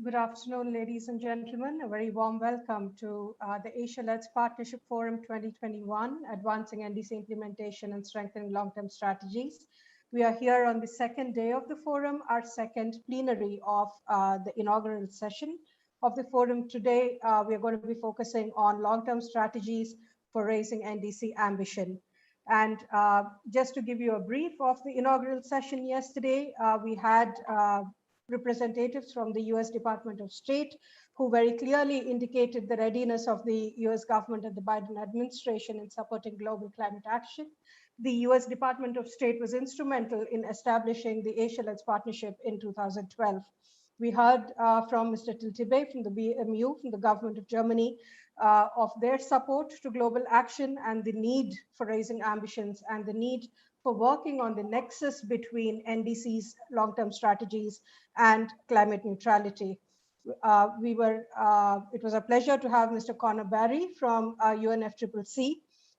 Good afternoon, ladies and gentlemen. A very warm welcome to the Asia-led Partnership Forum 2021, Advancing NDC Implementation and Strengthening Long-Term Strategies. We are here on the second day of the forum, our second plenary of the inaugural session of the forum. Today, we are going to be focusing on long-term strategies for raising NDC ambition. And just to give you a brief of the inaugural session yesterday, we had representatives from the US Department of State, who very clearly indicated the readiness of the US government and the Biden administration in supporting global climate action. The US Department of State was instrumental in establishing the Asia-led partnership in 2012. We heard from Mr. Tiltibe from the BMU, from the government of Germany, of their support to global action and the need for raising ambitions and the need for working on the nexus between NDC's long-term strategies and climate neutrality. It was a pleasure to have Mr. Conor Barry from UNFCCC,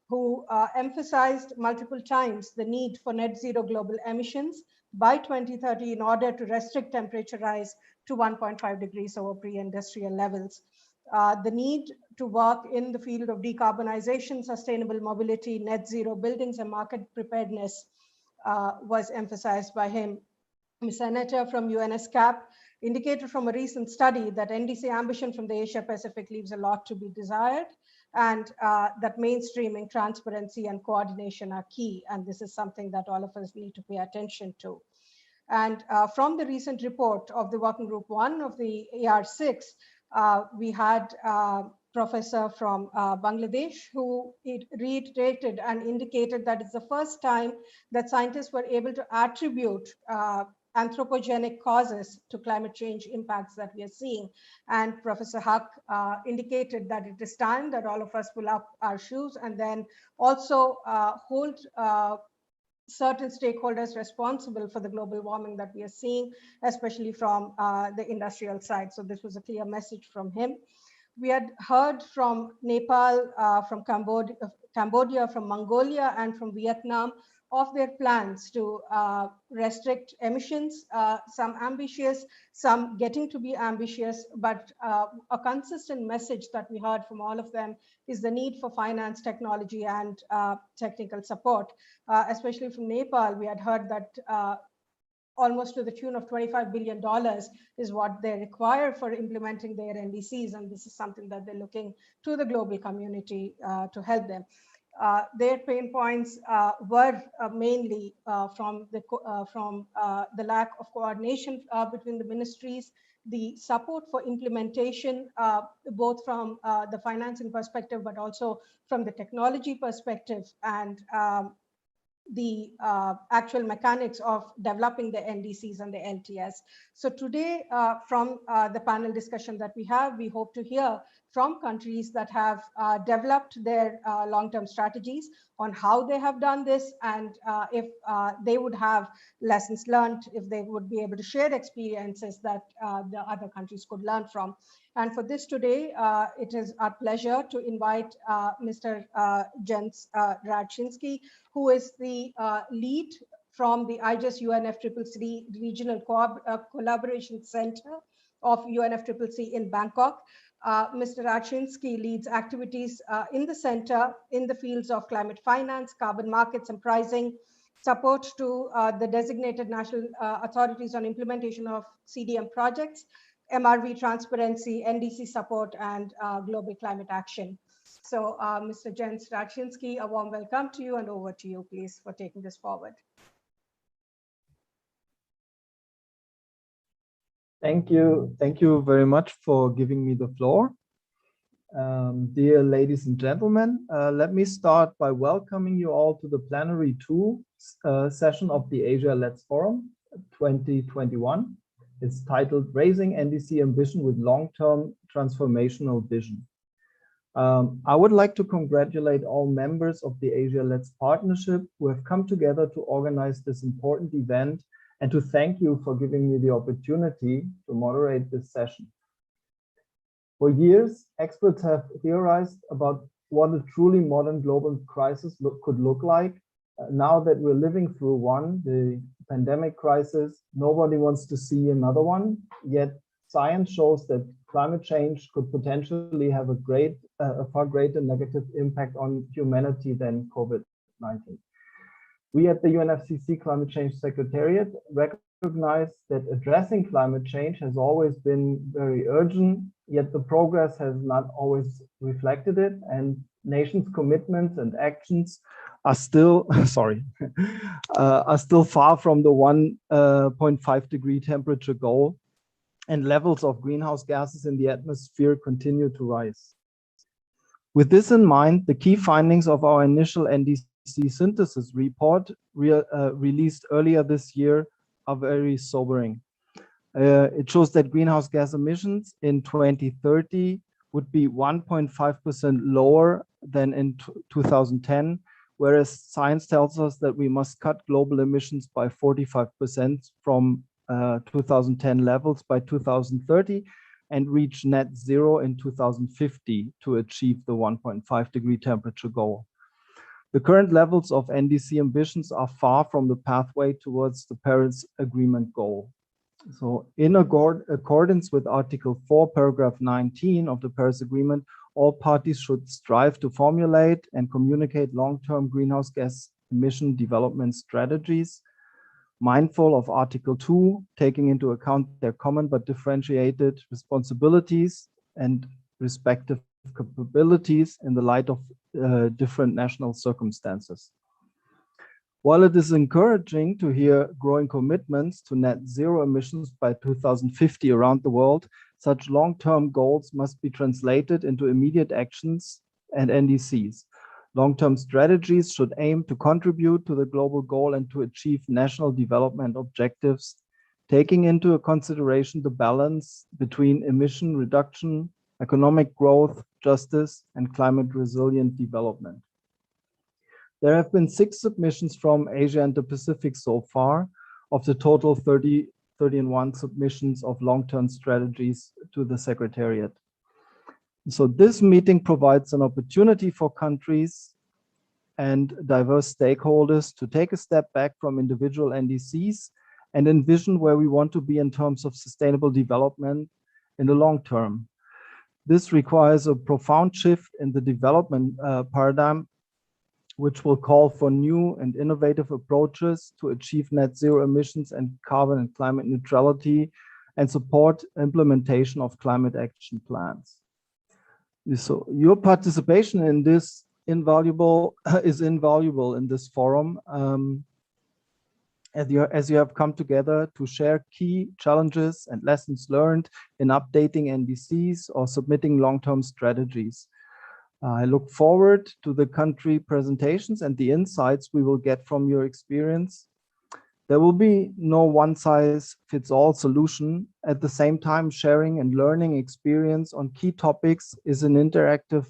who emphasized multiple times the need for net zero global emissions by 2030 in order to restrict temperature rise to 1.5 degrees over pre-industrial levels. The need to work in the field of decarbonization, sustainable mobility, net zero buildings, and market preparedness was emphasized by him. Ms. Senator from UNSCAP indicated from a recent study that NDC ambition from the Asia Pacific leaves a lot to be desired, and that mainstreaming, transparency, and coordination are key. And this is something that all of us need to pay attention to. And from the recent report of the Working Group 1 of the AR6, we had professor from Bangladesh who reiterated and indicated that it's the first time that scientists were able to attribute anthropogenic causes to climate change impacts that we are seeing. And Professor Huck indicated that it is time that all of us pull up our shoes and then also hold certain stakeholders responsible for the global warming that we are seeing, especially from the industrial side. So this was a clear message from him. We had heard from Nepal, from Cambodia, from Mongolia, and from Vietnam of their plans to restrict emissions, some ambitious, some getting to be ambitious, but a consistent message that we heard from all of them is the need for finance, technology, and technical support. Especially from Nepal, we had heard that almost to the tune of $25 billion is what they require for implementing their NDCs, and this is something that they're looking to the global community to help them. Their pain points were mainly from the lack of coordination between the ministries, the support for implementation, both from the financing perspective, but also from the technology perspective, and the actual mechanics of developing the NDCs and the LTS. So today, from the panel discussion that we have, we hope to hear from countries that have developed their long-term strategies on how they have done this, and if they would have lessons learned, if they would be able to share experiences that the other countries could learn from. And for this today, it is our pleasure to invite Mr. Jens Radschinki, who is the lead from the IGES UNFCCC Regional Collaboration Center of UNFCCC in Bangkok. Mr. Radschinki leads activities in the center in the fields of climate finance, carbon markets and pricing, support to the designated national authorities on implementation of CDM projects, MRV transparency, NDC support, and global climate action. So Mr. Jens Radschinki, a warm welcome to you, and over to you, please, for taking this forward. Thank you. Thank you very much for giving me the floor. Dear ladies and gentlemen, let me start by welcoming you all to the Plenary 2 session of the Asia-led Forum 2021. It's titled Raising NDC Ambition with Long-Term Transformational Vision. I would like to congratulate all members of the Asia-led Partnership who have come together to organize this important event, and to thank you for giving me the opportunity to moderate this session. For years, experts have theorized about what a truly modern global crisis could look like. Now that we're living through one, the pandemic crisis, nobody wants to see another one, yet science shows that climate change could potentially have a far greater negative impact on humanity than COVID-19. We at the UNFCCC Climate Change Secretariat recognize that addressing climate change has always been very urgent, yet the progress has not always reflected it, and nations' commitments and actions are still, are still far from the 1.5 degree temperature goal, and levels of greenhouse gases in the atmosphere continue to rise. With this in mind, the key findings of our initial NDC synthesis report released earlier this year are very sobering. It shows that greenhouse gas emissions in 2030 would be 1.5% lower than in 2010, whereas science tells us that we must cut global emissions by 45% from 2010 levels by 2030 and reach net zero in 2050 to achieve the 1.5 degree temperature goal. The current levels of NDC ambitions are far from the pathway towards the Paris Agreement goal. So in accordance with Article 4, paragraph 19 of the Paris Agreement, all parties should strive to formulate and communicate long-term greenhouse gas emission development strategies, mindful of Article 2, taking into account their common but differentiated responsibilities and respective capabilities in the light of different national circumstances. While it is encouraging to hear growing commitments to net zero emissions by 2050 around the world, such long-term goals must be translated into immediate actions and NDCs. Long-term strategies should aim to contribute to the global goal and to achieve national development objectives, taking into consideration the balance between emission reduction, economic growth, justice, and climate resilient development. There have been 6 submissions from Asia and the Pacific so far, of the total 31 submissions of long-term strategies to the Secretariat. So this meeting provides an opportunity for countries and diverse stakeholders to take a step back from individual NDCs and envision where we want to be in terms of sustainable development in the long term. This requires a profound shift in the development paradigm, which will call for new and innovative approaches to achieve net zero emissions and carbon and climate neutrality and support implementation of climate action plans. So your participation in this is invaluable in this forum, as you have come together to share key challenges and lessons learned in updating NDCs or submitting long-term strategies. I look forward to the country presentations and the insights we will get from your experience. There will be no one-size-fits-all solution. At the same time, sharing and learning experience on key topics is in an interactive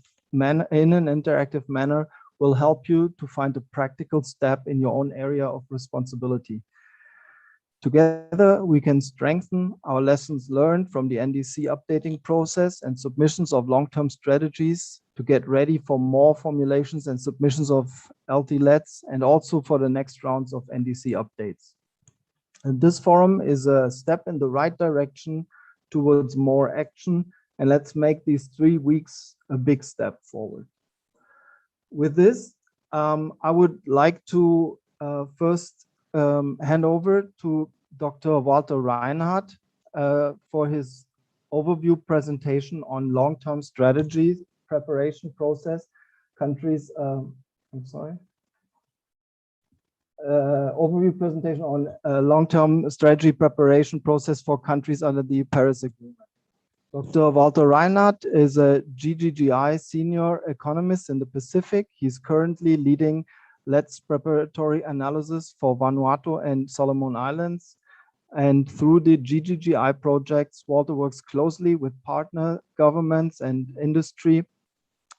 manner will help you to find a practical step in your own area of responsibility. Together, we can strengthen our lessons learned from the NDC updating process and submissions of long-term strategies to get ready for more formulations and submissions of LT-LETs and also for the next rounds of NDC updates. And this forum is a step in the right direction towards more action, and let's make these 3 weeks a big step forward. With this, I would like to first hand over to Dr. Walter Reinhardt for his overview presentation on long-term strategy preparation process, countries, overview presentation on long-term strategy preparation process for countries under the Paris Agreement. Dr. Walter Reinhardt is a GGGI senior economist in the Pacific. He's currently leading LET's preparatory analysis for Vanuatu and Solomon Islands. And through the GGGI projects, Walter works closely with partner governments and industry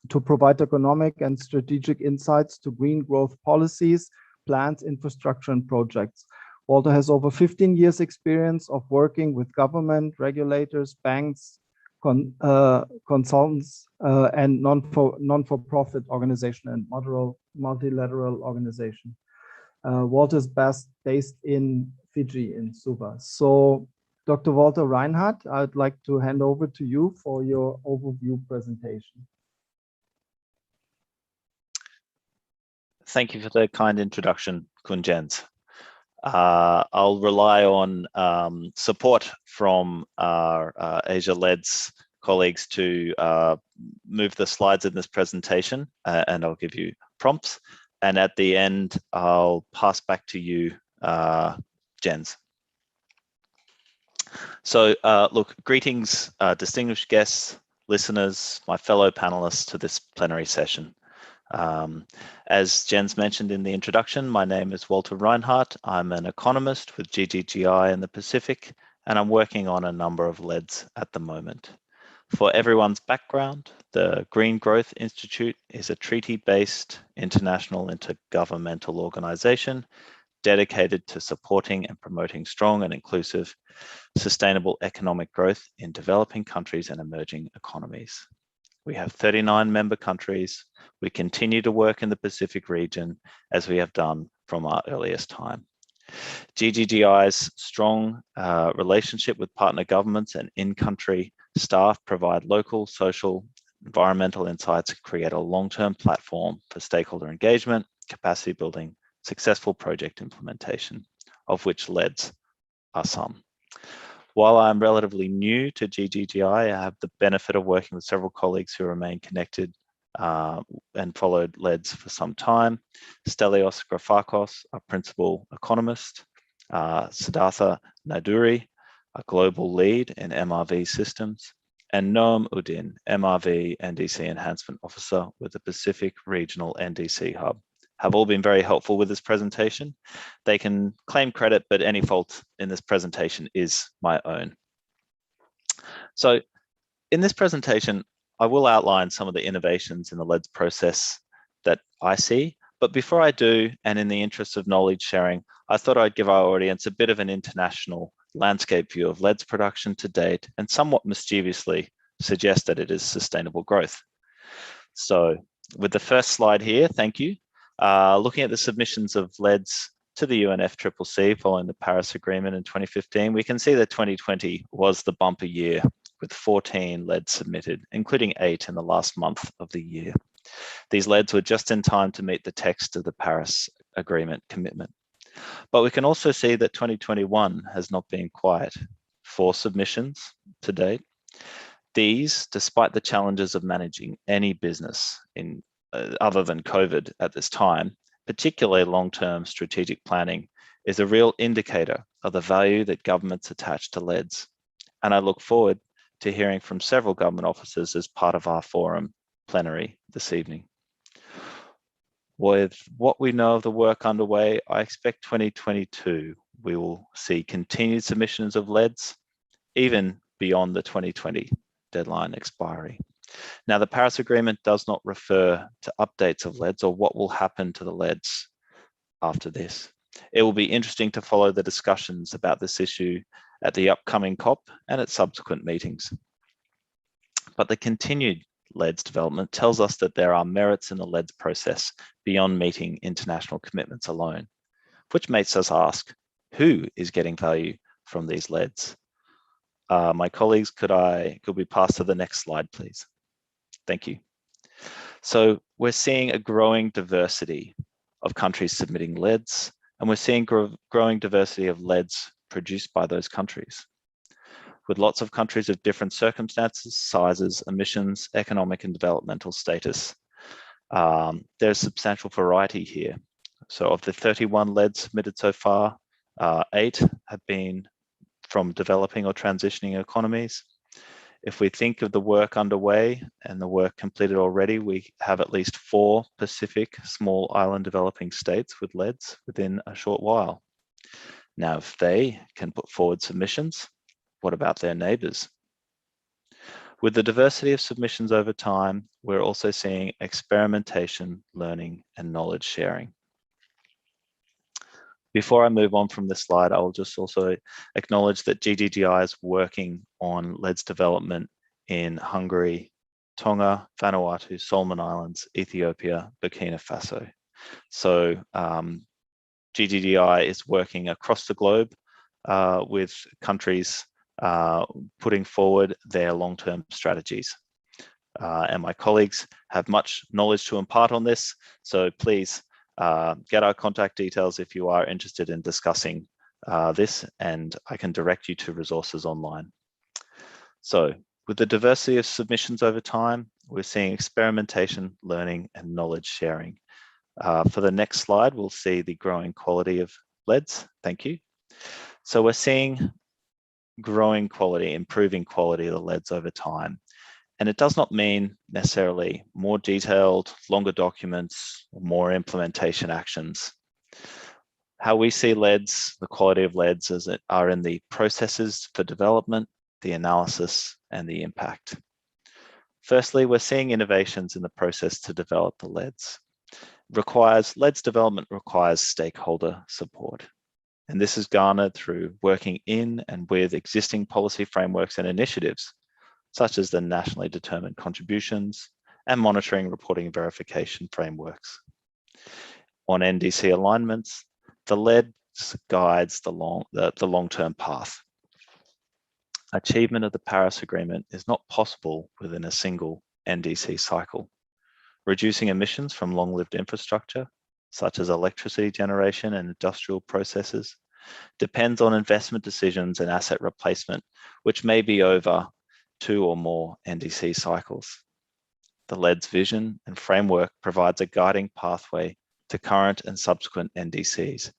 to provide economic and strategic insights to green growth policies, plans, infrastructure, and projects. Walter has over 15 years experience of working with government, regulators, banks, consultants, and non-for-profit organization and multilateral organization. Walter is based in Fiji, in Suva. So Dr. Walter Reinhardt, I'd like to hand over to you for your overview presentation. Thank you for the kind introduction, Kun Jens. I'll rely on support from our Asia-LEDs colleagues to move the slides in this presentation, and I'll give you prompts. And at the end, I'll pass back to you, Jens. So look, greetings, distinguished guests, listeners, my fellow panelists to this plenary session. As Jens mentioned in the introduction, my name is Walter Reinhardt. I'm an economist with GGGI in the Pacific, and I'm working on a number of LEDs at the moment. For everyone's background, the Green Growth Institute is a treaty-based international intergovernmental organization dedicated to supporting and promoting strong and inclusive sustainable economic growth in developing countries and emerging economies. We have 39 member countries. We continue to work in the Pacific region as we have done from our earliest time. GGGI's strong relationship with partner governments and in-country staff provide local, social, environmental insights and create a long-term platform for stakeholder engagement, capacity building, successful project implementation, of which LEDs are some. While I'm relatively new to GGGI, I have the benefit of working with several colleagues who remain connected and followed LEDs for some time. Stelios Grafakos, a principal economist, Siddhartha Naduri, a global lead in MRV systems, and Noam Udin, MRV NDC enhancement officer with the Pacific Regional NDC hub, have all been very helpful with this presentation. They can claim credit, but any fault in this presentation is my own. So in this presentation, I will outline some of the innovations in the LEDs process that I see. But before I do, and in the interest of knowledge sharing, I thought I'd give our audience a bit of an international landscape view of LEDs production to date, and somewhat mischievously suggest that it is sustainable growth. So with the first slide here, thank you. Looking at the submissions of LEDs to the UNFCCC following the Paris Agreement in 2015, we can see that 2020 was the bumper year with 14 LEDs submitted, including 8 in the last month of the year. These LEDs were just in time to meet the text of the Paris Agreement commitment. But we can also see that 2021 has not been quiet. 4 submissions to date. These, despite the challenges of managing any business in other than COVID at this time, particularly long-term strategic planning, is a real indicator of the value that governments attach to LEDs. And I look forward to hearing from several government officers as part of our forum plenary this evening. With what we know of the work underway, I expect 2022 we will see continued submissions of LEDs, even beyond the 2020 deadline expiry. Now, the Paris Agreement does not refer to updates of LEDs or what will happen to the LEDs after this. It will be interesting to follow the discussions about this issue at the upcoming COP and at subsequent meetings. But the continued LEDs development tells us that there are merits in the LEDs process beyond meeting international commitments alone, which makes us ask, who is getting value from these LEDs? My colleagues, could we pass to the next slide, please? Thank you. So we're seeing a growing diversity of countries submitting LEDs, and we're seeing growing diversity of LEDs produced by those countries. With lots of countries of different circumstances, sizes, emissions, economic and developmental status, there's substantial variety here. So of the 31 LEDs submitted so far, 8 have been from developing or transitioning economies. If we think of the work underway and the work completed already, we have at least 4 Pacific small island developing states with LEDs within a short while. Now, if they can put forward submissions, what about their neighbors? With the diversity of submissions over time, we're also seeing experimentation, learning, and knowledge sharing. Before I move on from this slide, I will just also acknowledge that GGGI is working on LEDs development in Hungary, Tonga, Vanuatu, Solomon Islands, Ethiopia, Burkina Faso. So GGGI is working across the globe with countries putting forward their long-term strategies. And my colleagues have much knowledge to impart on this, so please get our contact details if you are interested in discussing this, and I can direct you to resources online. So with the diversity of submissions over time, we're seeing experimentation, learning, and knowledge sharing. For the next slide, we'll see the growing quality of LEDs. Thank you. So we're seeing growing quality, improving quality of the LEDs over time. And it does not mean necessarily more detailed, longer documents, or more implementation actions. How we see LEDs, the quality of LEDs are in the processes for development, the analysis, and the impact. Firstly, we're seeing innovations in the process to develop the LEDs. LEDs development requires stakeholder support. And this is garnered through working in and with existing policy frameworks and initiatives, such as the nationally determined contributions and monitoring, reporting, and verification frameworks. On NDC alignments, the LEDs guides the long-term path. Achievement of the Paris Agreement is not possible within a single NDC cycle. Reducing emissions from long-lived infrastructure, such as electricity generation and industrial processes, depends on investment decisions and asset replacement, which may be over 2 or more NDC cycles. The LED's vision and framework provides a guiding pathway to current and subsequent NDCs,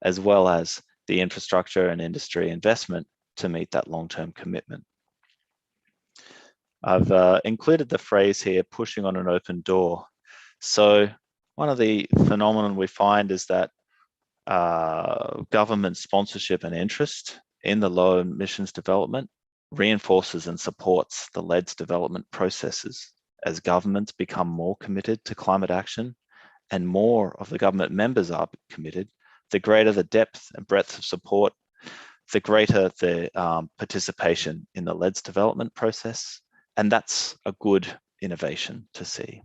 as well as the infrastructure and industry investment to meet that long-term commitment. I've included the phrase here, pushing on an open door. So one of the phenomena we find is that government sponsorship and interest in the low emissions development reinforces and supports the LEDs development processes. As governments become more committed to climate action and more of the government members are committed, the greater the depth and breadth of support, the greater the participation in the LEDs development process. And that's a good innovation to see.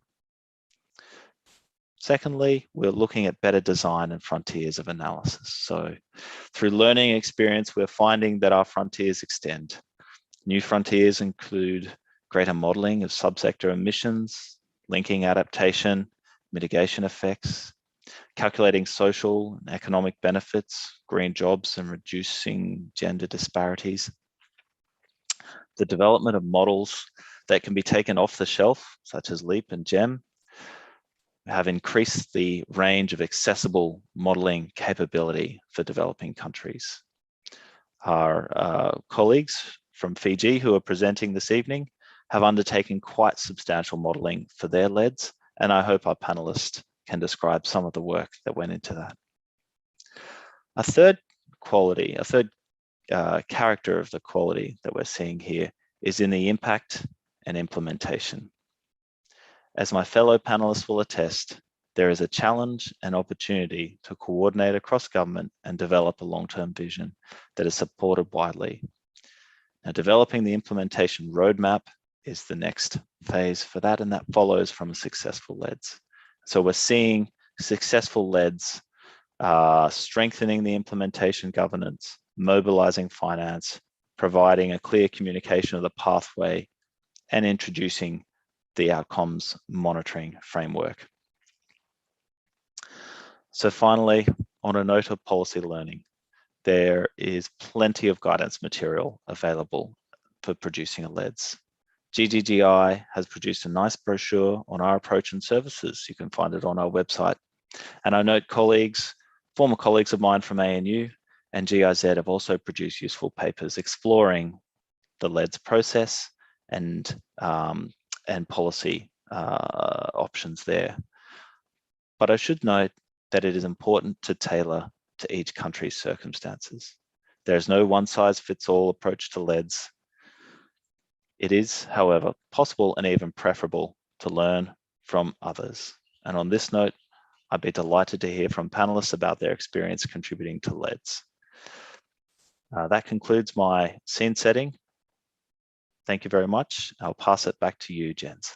Secondly, we're looking at better design and frontiers of analysis. So through learning and experience, we're finding that our frontiers extend. New frontiers include greater modeling of subsector emissions, linking adaptation, mitigation effects, calculating social and economic benefits, green jobs, and reducing gender disparities. The development of models that can be taken off the shelf, such as LEAP and GEM, have increased the range of accessible modeling capability for developing countries. Our colleagues from Fiji who are presenting this evening have undertaken quite substantial modeling for their LEDs, and I hope our panelists can describe some of the work that went into that. A third character of the quality that we're seeing here is in the impact and implementation. As my fellow panelists will attest, there is a challenge and opportunity to coordinate across government and develop a long-term vision that is supported widely. Now, developing the implementation roadmap is the next phase for that, and that follows from a successful LEDs. So we're seeing successful LEDs strengthening the implementation governance, mobilizing finance, providing a clear communication of the pathway, and introducing the outcomes monitoring framework. So finally, on a note of policy learning, there is plenty of guidance material available for producing a LEDs. GGGI has produced a nice brochure on our approach and services. You can find it on our website. And I note former colleagues of mine from ANU and GIZ have also produced useful papers exploring the LEDs process and policy options there. But I should note that it is important to tailor to each country's circumstances. There is no one-size-fits-all approach to LEDs. It is, however, possible and even preferable to learn from others. And on this note, I'd be delighted to hear from panelists about their experience contributing to LEDs. That concludes my scene setting. Thank you very much. I'll pass it back to you, Jens.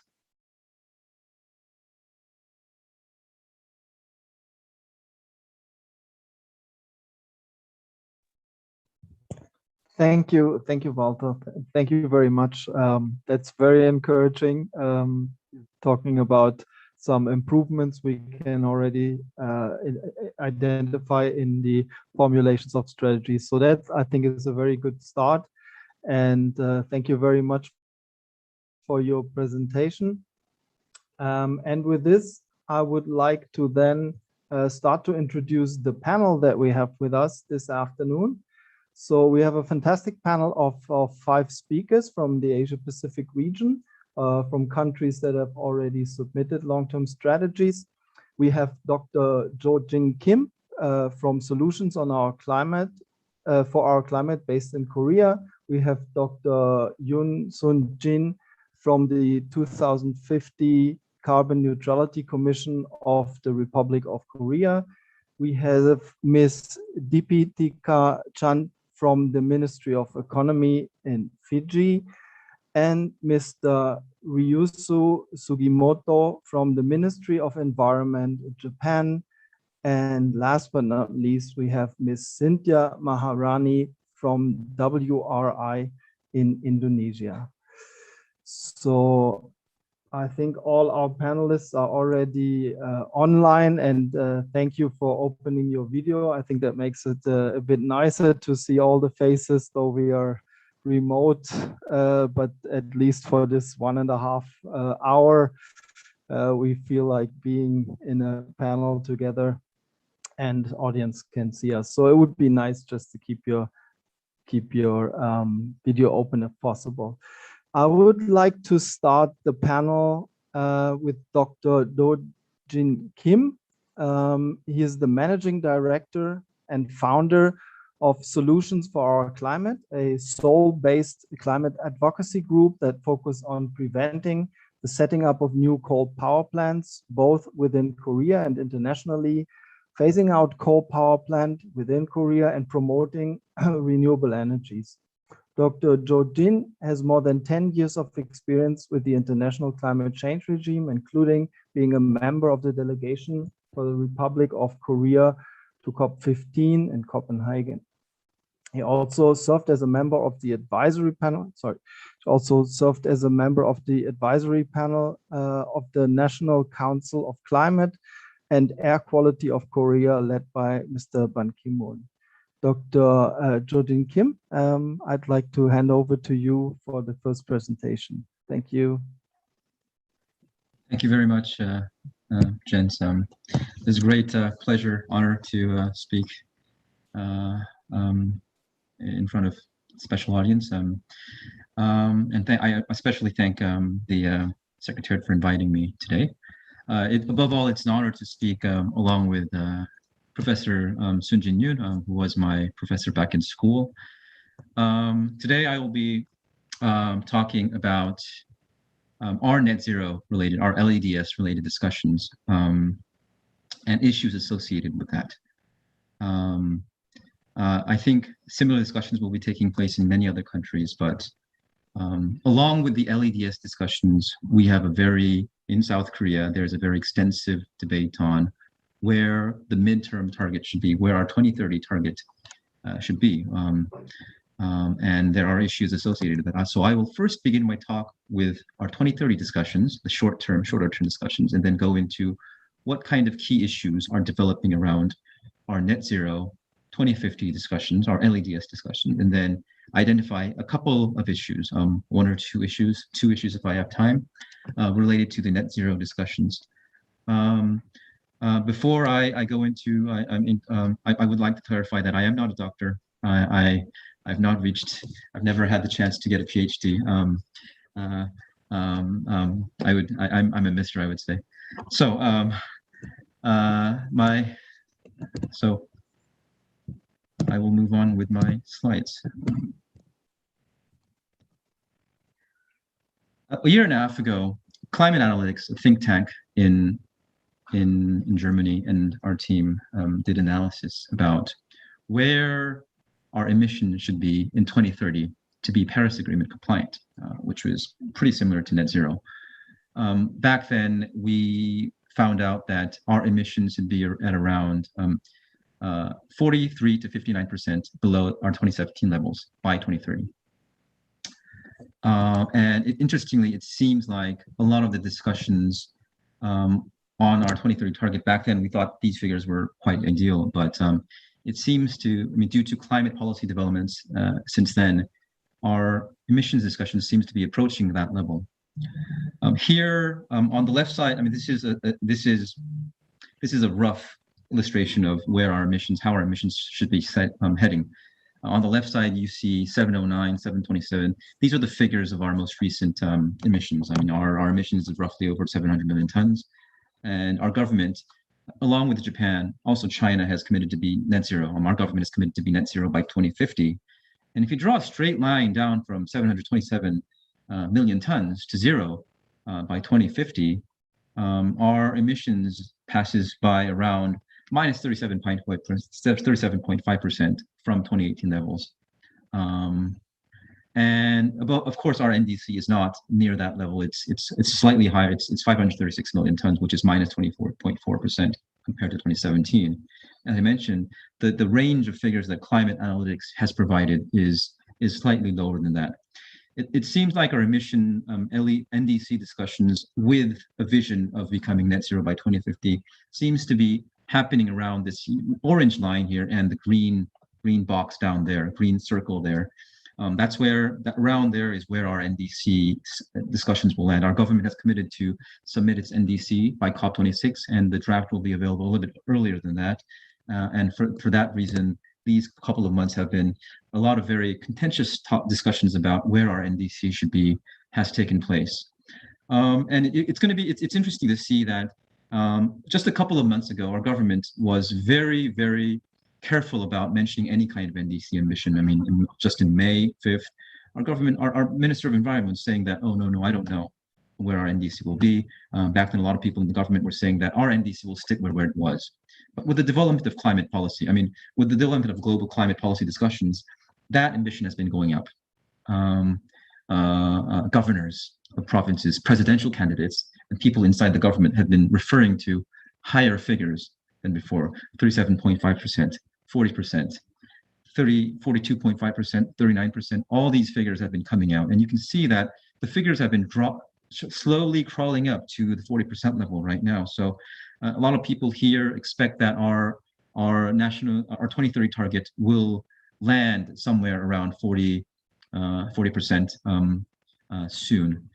Thank you, Walter. Thank you very much. That's very encouraging. Talking about some improvements we can already identify in the formulations of strategies. So that, I think, is a very good start. And thank you very much for your presentation. And with this, I would like to then start to introduce the panel that we have with us this afternoon. So we have a fantastic panel of 5 speakers from the Asia Pacific region, from countries that have already submitted long-term strategies. We have Dr. Joojin Kim from Solutions on Our Climate, for Our Climate, based in Korea. We have Dr. Sun-Jin from the 2050 Carbon Neutrality Commission of the Republic of Korea. We have Ms. Deepitika Chan from the Ministry of Economy in Fiji, and Mr. Ryuzo Sugimoto from the Ministry of Environment in Japan. And last but not least, we have Ms. Cynthia Maharani from WRI in Indonesia. So I think all our panelists are already online, and thank you for opening your video. I think that makes it a bit nicer to see all the faces, though we are remote, but at least for this 1.5 hour, we feel like being in a panel together and audience can see us. So it would be nice just to keep your video open if possible. I would like to start the panel with Dr. Joojin Kim. He is the Managing Director and founder of Solutions for Our Climate, a Seoul-based climate advocacy group that focuses on preventing the setting up of new coal power plants, both within Korea and internationally, phasing out coal power plant within Korea, and promoting renewable energies. Dr. Joojin has more than 10 years of experience with the international climate change regime, including being a member of the delegation for the Republic of Korea to COP15 in Copenhagen. He also served as a member of the advisory panel, of the National Council of Climate and Air Quality of Korea, led by Mr. Ban Ki-moon. Dr. Joojin Kim, I'd like to hand over to you for the first presentation. Thank you. Thank you very much, Jens. It's a great pleasure, honor to speak in front of a special audience. And I especially thank the Secretariat for inviting me today. Above all, it's an honor to speak along with Professor Sun-Jin Yoon, who was my professor back in school. Today I will be talking about our net zero related, our LEDS related discussions and issues associated with that. I think similar discussions will be taking place in many other countries, but along with the LEDS discussions, we have in South Korea, there's a very extensive debate on where the midterm target should be, where our 2030 target should be. And there are issues associated with that. So I will first begin my talk with our 2030 discussions, the shorter term discussions, and then go into what kind of key issues are developing around our net zero 2050 discussions, our LEDS discussion, and then identify a couple of issues, 1 or 2 issues, 2 issues if I have time, related to the net zero discussions. Before I go into, I would like to clarify that I am not a doctor. I've never had the chance to get a PhD. I'm a mister, I would say. So, I will move on with my slides. A year and a half ago, Climate Analytics, a think tank in Germany, and our team did analysis about where our emissions should be in 2030 to be Paris Agreement compliant, which was pretty similar to net zero. Back then, we found out that our emissions should be at around 43 to 59% below our 2017 levels by 2030. And interestingly, it seems like a lot of the discussions on our 2030 target back then, we thought these figures were quite ideal, but it seems to, I mean, due to climate policy developments since then, our emissions discussion seems to be approaching that level. Here on the left side, I mean, this is a rough illustration of where our emissions, how our emissions should be heading. On the left side, you see 709, 727. These are the figures of our most recent emissions. I mean, our emissions is roughly over 700 million tons. And our government, along with Japan, also China has committed to be net zero. Our government is committed to be net zero by 2050. And if you draw a straight line down from 727 million tons to zero by 2050, our emissions passes by around minus 37.5% from 2018 levels. And of course, our NDC is not near that level. It's slightly higher. It's 536 million tons, which is minus 24.4% compared to 2017. As I mentioned, the range of figures that climate analytics has provided is slightly lower than that. It seems like our emission NDC discussions with a vision of becoming net zero by 2050 seems to be happening around this orange line here and the green box down there, green circle there. That's where, around there is where our NDC discussions will land. Our government has committed to submit its NDC by COP26, and the draft will be available a little bit earlier than that. And for that reason, these couple of months have been a lot of very contentious discussions about where our NDC should be, has taken place. And it's interesting to see that just a couple of months ago, our government was very, very careful about mentioning any kind of NDC emission. I mean, just in May 5th, our Minister of Environment was saying that, oh, no, I don't know where our NDC will be. Back then, a lot of people in the government were saying that our NDC will stick where it was. But with the development of climate policy, I mean, with the development of global climate policy discussions, that ambition has been going up. Governors of provinces, presidential candidates, and people inside the government have been referring to higher figures than before, 37.5%, 40%, 42.5%, 39%. All these figures have been coming out, and you can see that the figures have been slowly crawling up to the 40% level right now. So a lot of people here expect that our 2030 target will land somewhere around 40% soon.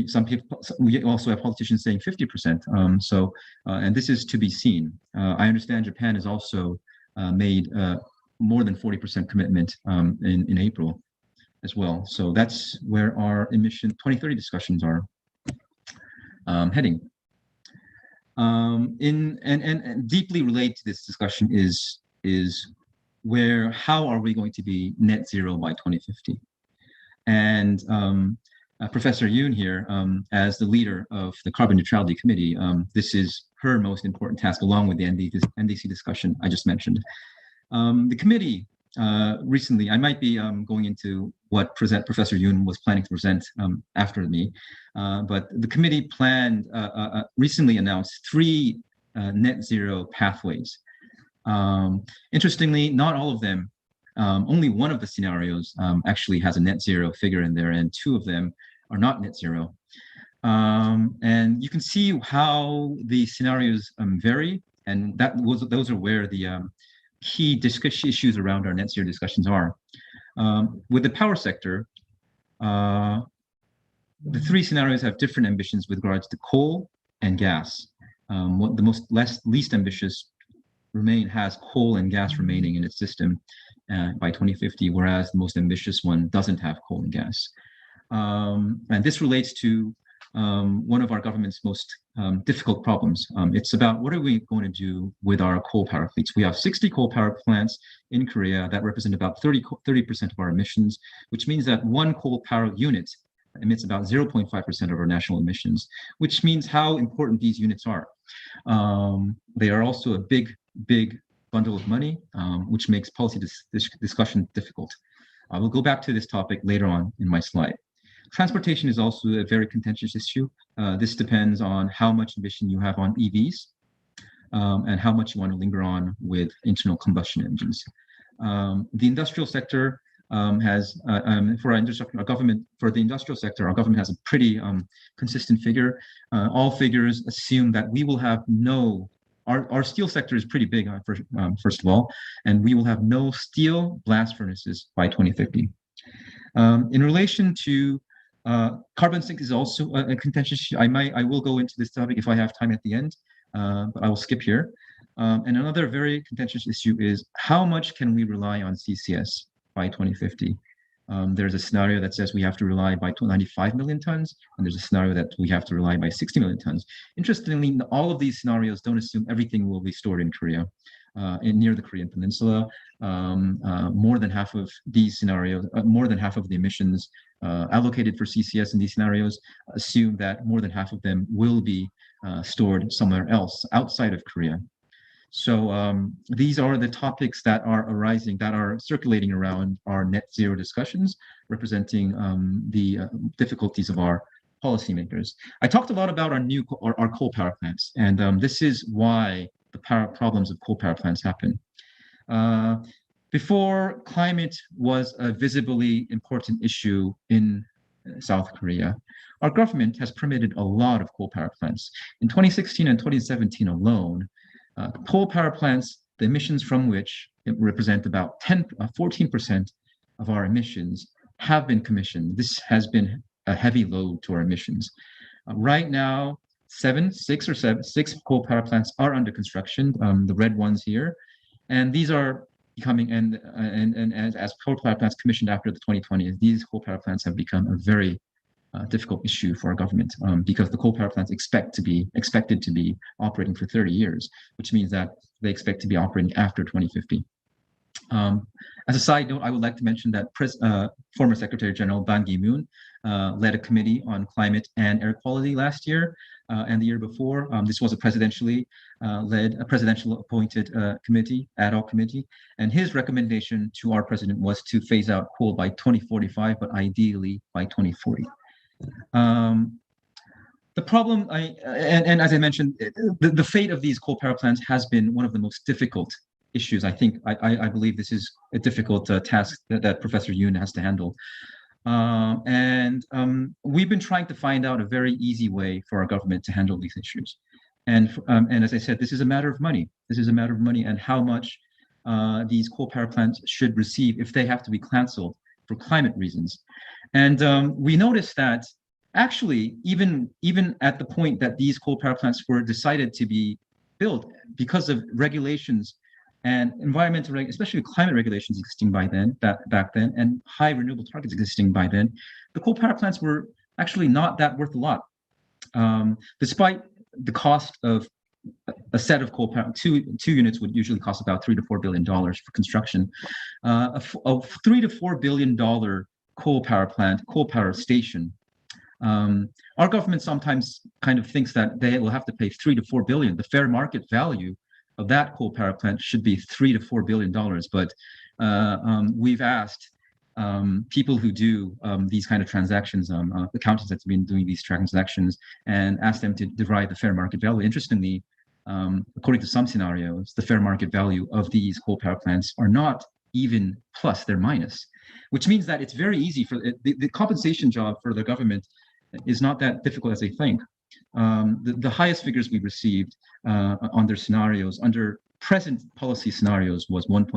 Some people, we also have politicians saying 50%. And this is to be seen. I understand Japan has also made more than 40% commitment in April as well. So that's where our emission 2030 discussions are heading. And deeply related to this discussion is how are we going to be net zero by 2050? And Professor Yoon here, as the leader of the Carbon Neutrality Committee, this is her most important task, along with the NDC discussion I just mentioned. The committee recently, I might be going into what Professor Yoon was planning to present after me, but the committee recently announced 3 net zero pathways. Interestingly, not all of them, only one of the scenarios actually has a net zero figure in there, and 2 of them are not net zero. And you can see how the scenarios vary, and those are where the key issues around our net zero discussions are. With the power sector, the 3 scenarios have different ambitions with regards to coal and gas. What the least ambitious has coal and gas remaining in its system by 2050, whereas the most ambitious one doesn't have coal and gas. And this relates to one of our government's most difficult problems. It's about what are we going to do with our coal power fleets. We have 60 coal power plants in Korea that represent about 30% of our emissions, which means that one coal power unit emits about 0.5% of our national emissions, which means how important these units are. They are also a big bundle of money, which makes policy discussion difficult. I will go back to this topic later on in my slide. Transportation is also a very contentious issue. This depends on how much ambition you have on EVs. and how much you want to linger on with internal combustion engines. The industrial sector has, for our government, for the industrial sector, our government has a pretty consistent figure. All figures assume that we will have no, our steel sector is pretty big, first of all, and we will have no steel blast furnaces by 2050. In relation to carbon sink is also a contentious issue. I will go into this topic if I have time at the end, but I will skip here. And another very contentious issue is how much can we rely on CCS by 2050? There's a scenario that says we have to rely by 95 million tons, and there's a scenario that we have to rely by 60 million tons. Interestingly, all of these scenarios don't assume everything will be stored in Korea, near the Korean Peninsula. More than half of these scenarios, more than half of the emissions allocated for CCS in these scenarios assume that more than half of them will be stored somewhere else outside of Korea. So these are the topics that are arising, that are circulating around our net zero discussions, representing the difficulties of our policymakers. I talked a lot about our coal power plants, and this is why the problems of coal power plants happen. Before climate was a visibly important issue in South Korea, our government has permitted a lot of coal power plants. In 2016 and 2017 alone, coal power plants, the emissions from which represent about 14% of our emissions, have been commissioned. This has been a heavy load to our emissions. Right now, six coal power plants are under construction, the red ones here, and these are becoming, and as coal power plants commissioned after the 2020s, these coal power plants have become a very difficult issue for our government, because the coal power plants expected to be operating for 30 years, which means that they expect to be operating after 2050. As a side note, I would like to mention that former Secretary General Ban Ki-moon led a committee on climate and air quality last year and the year before. This was a presidential appointed committee, ad hoc committee, and his recommendation to our president was to phase out coal by 2045, but ideally by 2040. The problem, and as I mentioned, the fate of these coal power plants has been one of the most difficult issues. I believe this is a difficult task that Professor Yoon has to handle. We've been trying to find out a very easy way for our government to handle these issues. And as I said, this is a matter of money. This is a matter of money and how much these coal power plants should receive if they have to be canceled for climate reasons. And we noticed that actually, even at the point that these coal power plants were decided to be built, because of regulations and environmental, especially climate regulations existing back then, and high renewable targets existing by then, the coal power plants were actually not that worth a lot. Despite the cost of a set of coal power, two units would usually cost about $3 to $4 billion for construction. A $3 to $4 billion coal power station. Our government sometimes kind of thinks that they will have to pay $3 to $4 billion. The fair market value of that coal power plant should be $3 to $4 billion. But we've asked people who do these kind of transactions, accountants that have been doing these transactions, and asked them to derive the fair market value. Interestingly, according to some scenarios, the fair market value of these coal power plants are not even plus, they're minus, which means that it's very easy for the compensation job for the government is not that difficult as they think. The highest figures we received on their scenarios, under present policy scenarios, was $1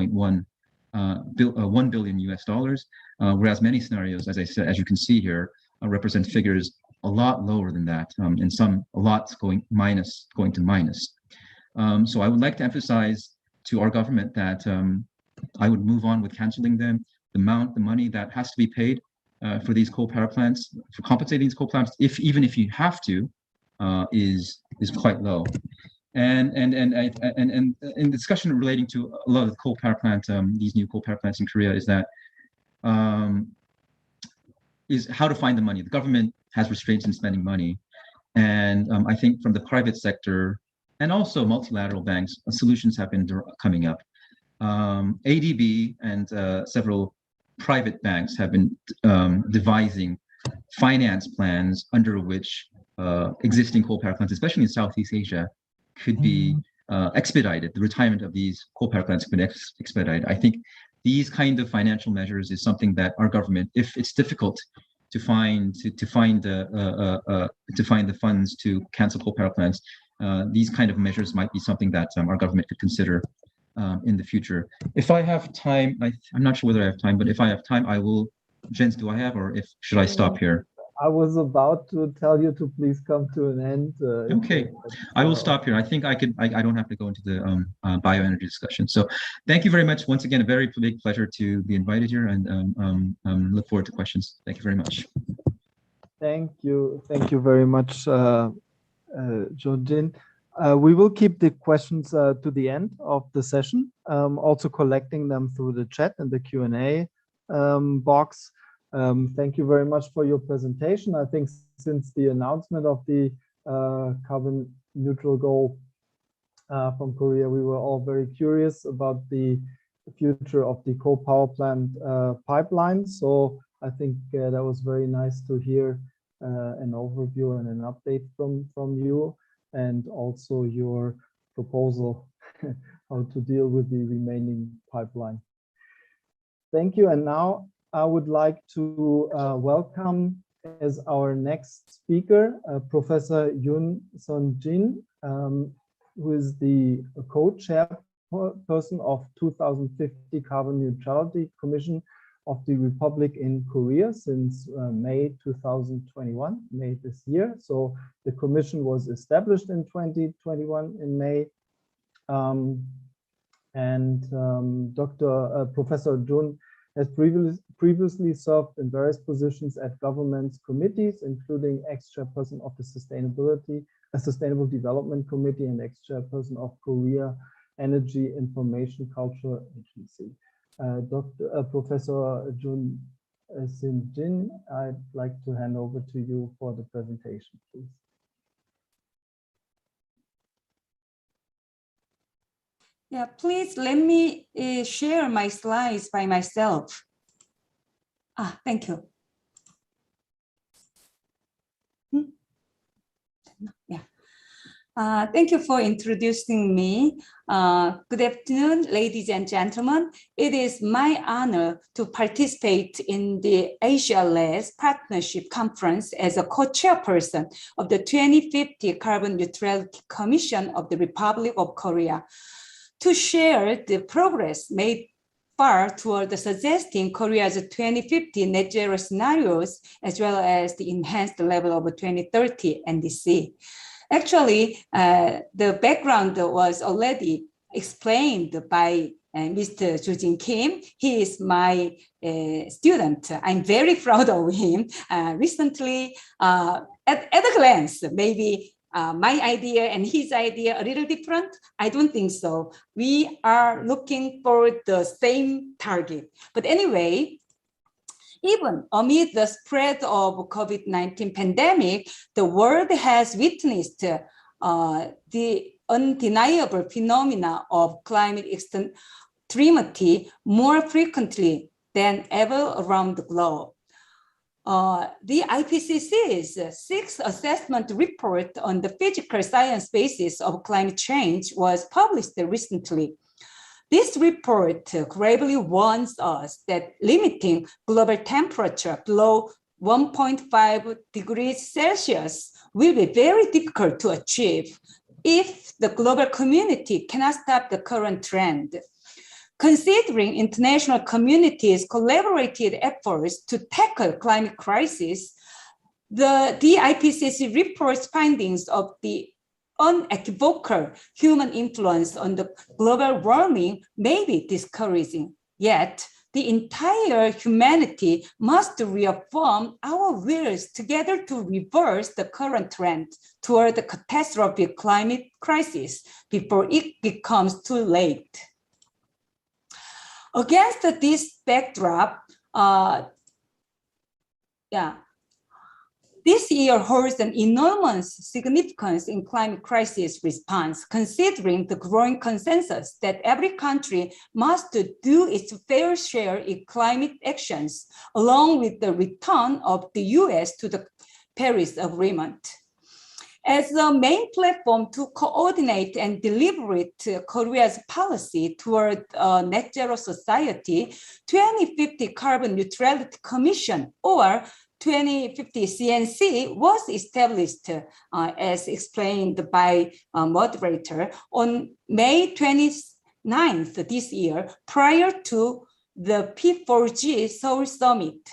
billion US dollars, whereas many scenarios, as I said, as you can see here, represent figures a lot lower than that, and some a lot going to minus. So I would like to emphasize to our government that I would move on with canceling them. The money that has to be paid for these coal power plants, for compensating these coal plants, even if you have to, is quite low. And in discussion relating to a lot of the coal power plant, these new coal power plants in Korea, is that is how to find the money. The government has restraints in spending money, and I think from the private sector and also multilateral banks, solutions have been coming up. ADB and several private banks have been devising finance plans under which existing coal power plants, especially in Southeast Asia, could be expedited. The retirement of these coal power plants could be expedited. I think these kind of financial measures is something that our government, if it's difficult to find the funds to cancel coal power plants, these kind of measures might be something that our government could consider in the future. If I have time, I'm not sure whether I have time, but if I have time, I will. Jens, do I have, or should I stop here? I was about to tell you to please come to an end. Okay, I will stop here. I think I could. I don't have to go into the bioenergy discussion. So, thank you very much. Once again, a very big pleasure to be invited here, and look forward to questions. Thank you very much. Thank you very much, Joojin. We will keep the questions to the end of the session, also collecting them through the chat and the Q&A box. Thank you very much for your presentation. I think since the announcement of the carbon neutral goal from Korea, we were all very curious about the future of the coal power plant pipeline. So I think that was very nice to hear an overview and an update from you, and also your proposal how to deal with the remaining pipeline. Thank you. And now I would like to welcome as our next speaker, Professor Sun-Jin, who is the co-chairperson of 2050 Carbon Neutrality Commission of the Republic in Korea since May 2021, May this year. So the commission was established in 2021 in May. Professor Jun has previously served in various positions at government's committees, including ex-chairperson of the Sustainable Development Committee and ex-chairperson of Korea Energy Information Culture Agency. Professor Sun-Jin, I'd like to hand over to you for the presentation, please. Yeah, please let me share my slides by myself. Thank you. Yeah. Thank you for introducing me. Good afternoon, ladies and gentlemen. It is my honor to participate in the Asia-led Partnership Conference as a co-chairperson of the 2050 Carbon Neutrality Commission of the Republic of Korea, to share the progress made far toward suggesting Korea's 2050 net zero scenarios, as well as the enhanced level of 2030 NDC. Actually, the background was already explained by Mr. Joojin Kim. He is my student. I'm very proud of him. Recently, at a glance, maybe my idea and his idea a little different? I don't think so. We are looking for the same target. But anyway, even amid the spread of COVID-19 pandemic, the world has witnessed the undeniable phenomena of climate extremity more frequently than ever around the globe. The IPCC's sixth assessment report on the physical science basis of climate change was published recently. This report gravely warns us that limiting global temperature below 1.5 degrees Celsius will be very difficult to achieve if the global community cannot stop the current trend. Considering international communities' collaborated efforts to tackle climate crisis, the IPCC report's findings of the unequivocal human influence on the global warming may be discouraging. Yet, the entire humanity must reaffirm our wills together to reverse the current trend toward the catastrophic climate crisis before it becomes too late. Against this backdrop, this year holds an enormous significance in climate crisis response, considering the growing consensus that every country must do its fair share in climate actions, along with the return of the US to the Paris Agreement. As the main platform to coordinate and deliberate Korea's policy toward a net zero society, 2050 Carbon Neutrality Commission, or 2050 CNC, was established, as explained by Moderator, on May 29th this year, prior to the P4G Seoul Summit.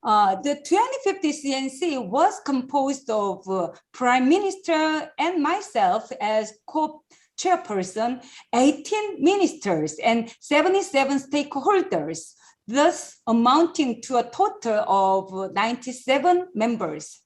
The 2050 CNC was composed of Prime Minister and myself as co-chairperson, 18 ministers and 77 stakeholders, thus amounting to a total of 97 members.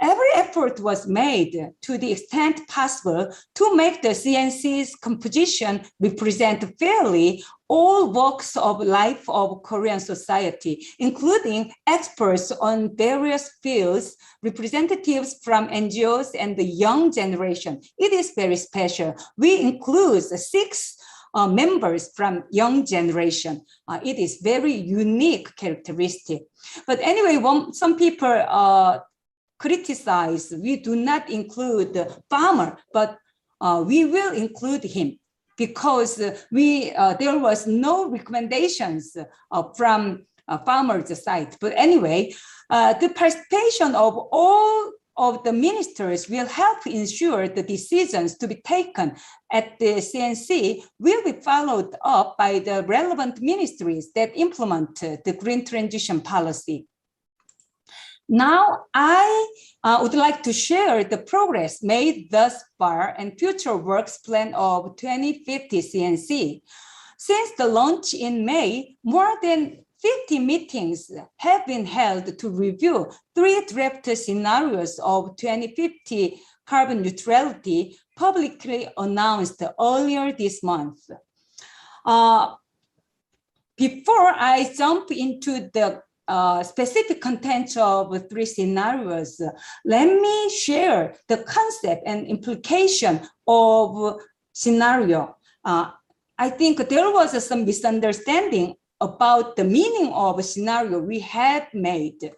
Every effort was made to the extent possible to make the CNC's composition represent fairly all walks of life of Korean society, including experts on various fields, representatives from NGOs and the young generation. It is very special. We include 6 members from young generation. It is very unique characteristic. But anyway, some people criticize we do not include the farmer, but we will include him because there was no recommendations from farmers' side. But anyway, the participation of all of the ministers will help ensure the decisions to be taken at the CNC will be followed up by the relevant ministries that implement the green transition policy. Now, I would like to share the progress made thus far and future works plan of 2050 CNC. Since the launch in May, more than 50 meetings have been held to review 3 draft scenarios of 2050 carbon neutrality publicly announced earlier this month. Before I jump into the specific contents of 3 scenarios, let me share the concept and implication of scenario. I think there was some misunderstanding about the meaning of a scenario we had made.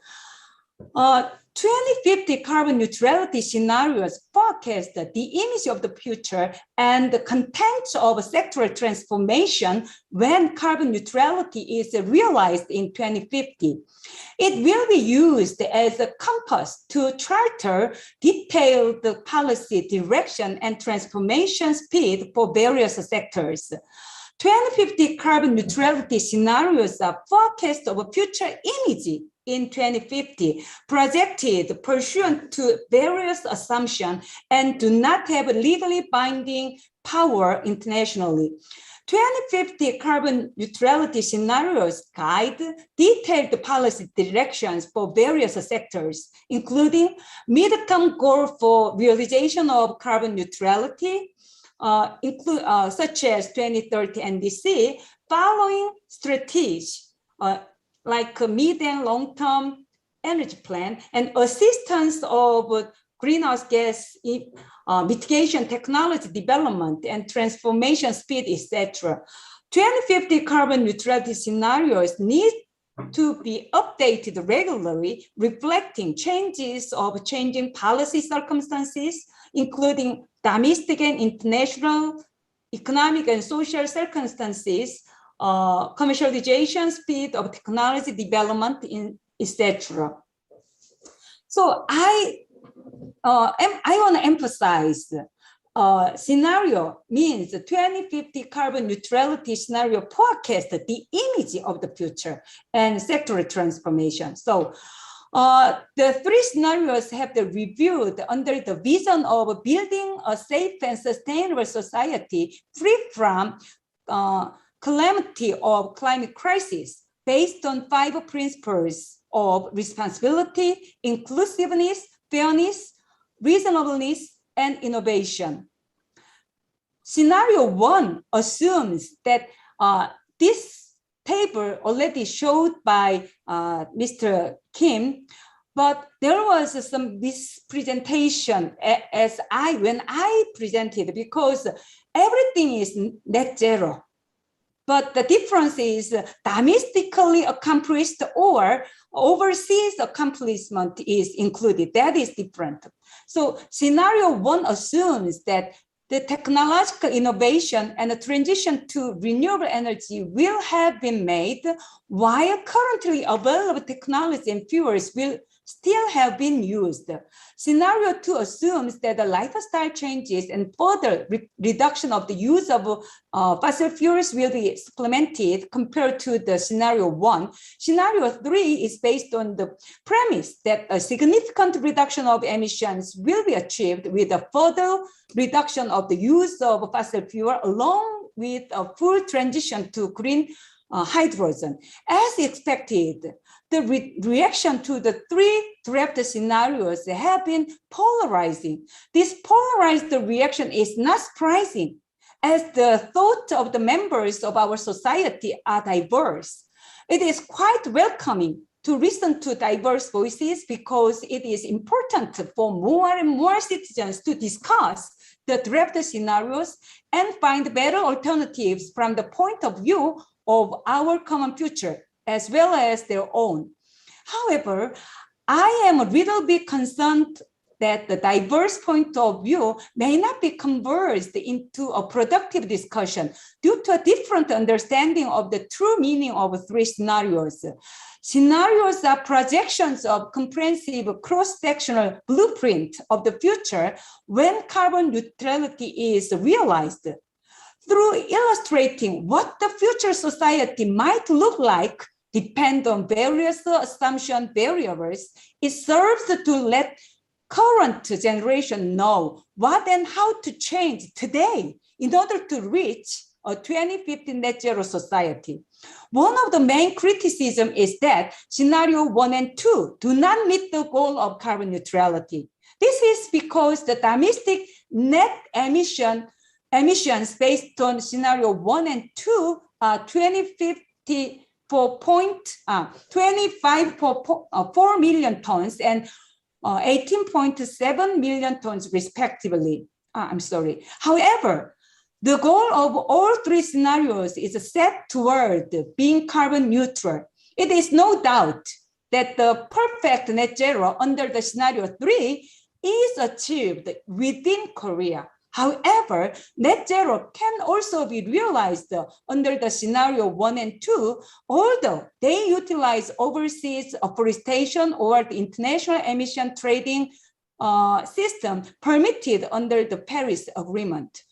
2050 carbon neutrality scenarios forecast the image of the future and the contents of sectoral transformation when carbon neutrality is realized in 2050. It will be used as a compass to charter detailed policy direction and transformation speed for various sectors. 2050 carbon neutrality scenarios are forecast of a future image in 2050, projected pursuant to various assumptions and do not have legally binding power internationally. 2050 carbon neutrality scenarios guide detailed policy directions for various sectors, including midterm goal for realization of carbon neutrality, such as 2030 NDC, following strategies like a mid and long-term energy plan and assistance of greenhouse gas mitigation technology development and transformation speed, etc. 2050 carbon neutrality scenarios need to be updated regularly, reflecting changes of changing policy circumstances, including domestic and international economic and social circumstances, commercialization speed of technology development, etc. So I want to emphasize scenario means 2050 carbon neutrality scenario forecast the image of the future and sectoral transformation. So the 3 scenarios have been reviewed under the vision of building a safe and sustainable society free from calamity of climate crisis based on 5 principles of responsibility, inclusiveness, fairness, reasonableness, and innovation. Scenario 1 assumes that this table already showed by Mr. Kim, but there was some mispresentation when I presented, because everything is net zero. but the difference is domestically accomplished or overseas accomplishment is included. That is different. So scenario 1 assumes that the technological innovation and the transition to renewable energy will have been made while currently available technology and fuels will still have been used. Scenario 2 assumes that the lifestyle changes and further reduction of the use of fossil fuels will be supplemented compared to the scenario 1. Scenario 3 is based on the premise that a significant reduction of emissions will be achieved with a further reduction of the use of fossil fuel along with a full transition to green hydrogen. As expected, the reaction to the 3 draft scenarios have been polarizing. This polarized reaction is not surprising, as the thought of the members of our society are diverse. It is quite welcoming to listen to diverse voices because it is important for more and more citizens to discuss the draft scenarios and find better alternatives from the point of view of our common future, as well as their own. However, I am a little bit concerned that the diverse point of view may not be converged into a productive discussion due to a different understanding of the true meaning of 3 scenarios. Scenarios are projections of comprehensive cross-sectional blueprint of the future when carbon neutrality is realized. Through illustrating what the future society might look like, depend on various assumption variables, it serves to let current generation know what and how to change today in order to reach a 2050 net zero society. One of the main criticism is that scenario 1 and 2 do not meet the goal of carbon neutrality. This is because the domestic net emissions based on scenario 1 and 2 are 25.4 million tons and 18.7 million tons respectively. However, the goal of all 3 scenarios is set toward being carbon neutral. It is no doubt that the perfect net zero under the scenario 3 is achieved within Korea. However, net zero can also be realized under the scenario 1 and 2, although they utilize overseas afforestation or the international emission trading system permitted under the Paris Agreement.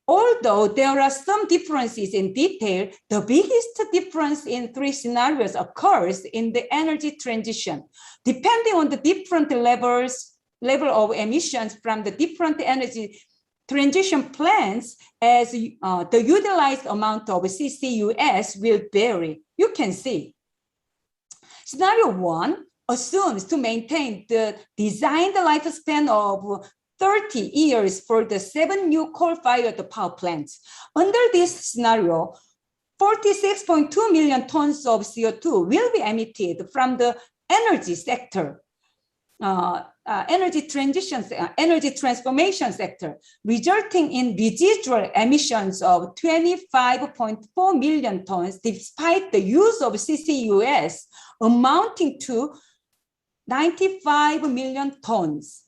Although there are some differences in detail, the biggest difference in 3 scenarios occurs in the energy transition. Depending on the different level of emissions from the different energy transition plans, as the utilized amount of CCUS will vary. You can see. Scenario 1 assumes to maintain the designed lifespan of 30 years for the 7 new coal-fired power plants. Under this scenario, 46.2 million tons of CO2 will be emitted from the energy sector. Energy transformation sector, resulting in residual emissions of 25.4 million tons, despite the use of CCUS amounting to 95 million tons.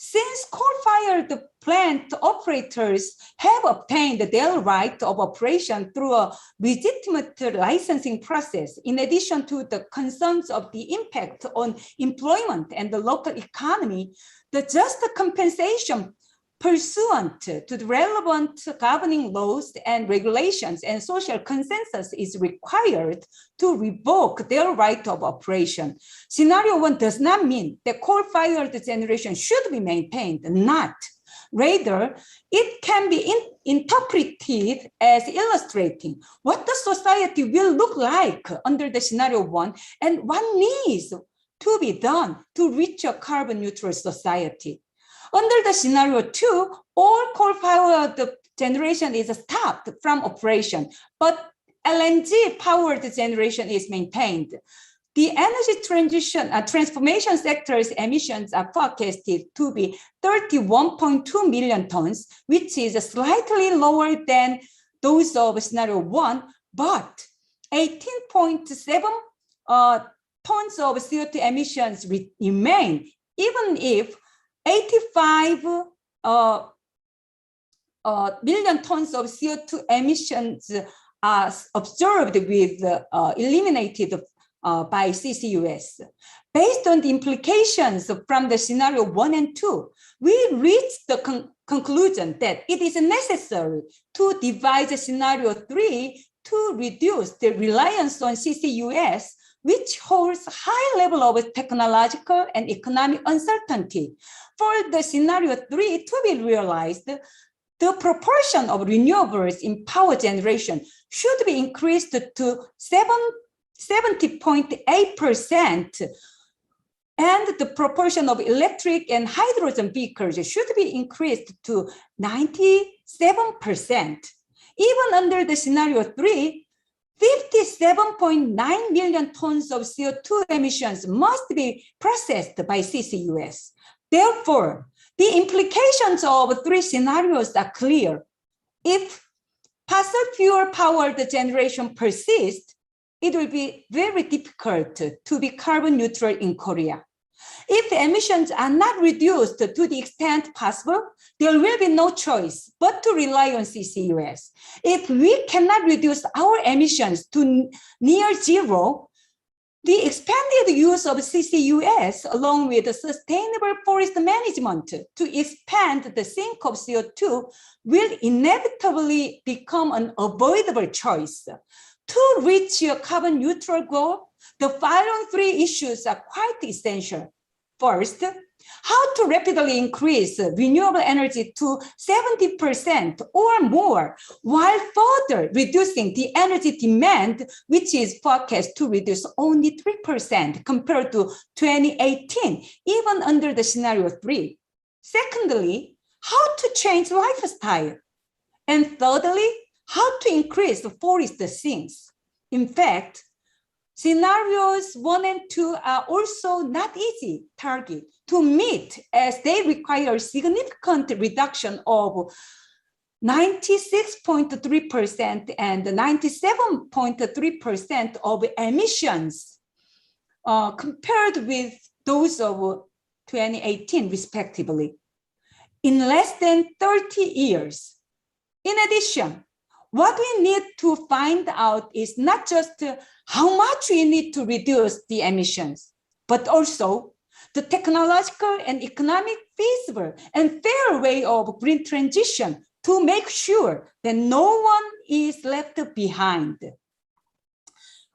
Since coal-fired plant operators have obtained their right of operation through a legitimate licensing process, in addition to the concerns of the impact on employment and the local economy, the just compensation pursuant to the relevant governing laws and regulations and social consensus is required to revoke their right of operation. Scenario 1 does not mean that coal-fired generation should be maintained, not. Rather, it can be interpreted as illustrating what the society will look like under the scenario 1 and what needs to be done to reach a carbon neutral society. Under the scenario 2, all coal-fired generation is stopped from operation, but LNG-powered generation is maintained. The energy transformation sector's emissions are forecasted to be 31.2 million tons, which is slightly lower than those of scenario 1, but 18.7 tons of CO2 emissions remain, even if 85 million tons of CO2 emissions are observed with eliminated by CCUS. Based on the implications from the scenario 1 and 2, we reached the conclusion that it is necessary to devise scenario 3 to reduce the reliance on CCUS, which holds high level of technological and economic uncertainty. For the scenario 3 to be realized, the proportion of renewables in power generation should be increased to 70.8%, and the proportion of electric and hydrogen vehicles should be increased to 97%. Even under the scenario 3, 57.9 million tons of CO2 emissions must be processed by CCUS. Therefore, the implications of 3 scenarios are clear. If fossil fuel powered generation persists, it will be very difficult to be carbon neutral in Korea. If emissions are not reduced to the extent possible, there will be no choice but to rely on CCUS. If we cannot reduce our emissions to near zero, the expanded use of CCUS, along with the sustainable forest management to expand the sink of CO2, will inevitably become an avoidable choice. To reach a carbon neutral goal, the following 3 issues are quite essential. First, how to rapidly increase renewable energy to 70% or more, while further reducing the energy demand, which is forecast to reduce only 3% compared to 2018, even under the scenario 3. Secondly, how to change lifestyle. And thirdly, how to increase forest sinks. In fact, scenarios 1 and 2 are also not easy target to meet, as they require significant reduction of 96.3% and 97.3% of emissions compared with those of 2018, respectively, in less than 30 years. In addition, what we need to find out is not just how much we need to reduce the emissions, but also the technological and economic feasible and fair way of green transition to make sure that no one is left behind.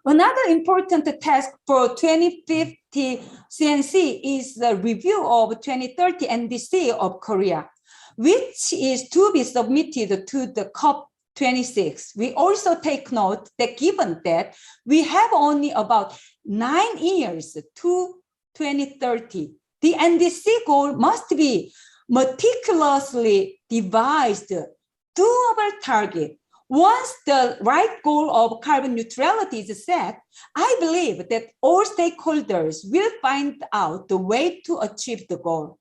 Another important task for 2050 CNC is the review of 2030 NDC of Korea, which is to be submitted to the COP26. We also take note that given that we have only about 9 years to 2030, the NDC goal must be meticulously devised, doable target. Once the right goal of carbon neutrality is set, I believe that all stakeholders will find out the way to achieve the goal.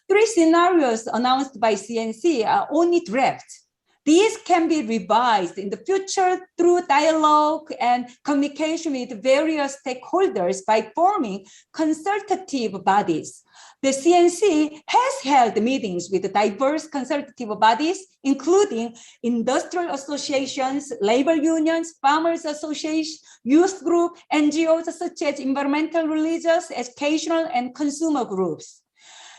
3 scenarios announced by CNC are only drafts. These can be revised in the future through dialogue and communication with various stakeholders by forming consultative bodies. The CNC has held meetings with diverse consultative bodies, including industrial associations, labor unions, farmers associations, youth groups, NGOs such as environmental, religious, educational, and consumer groups.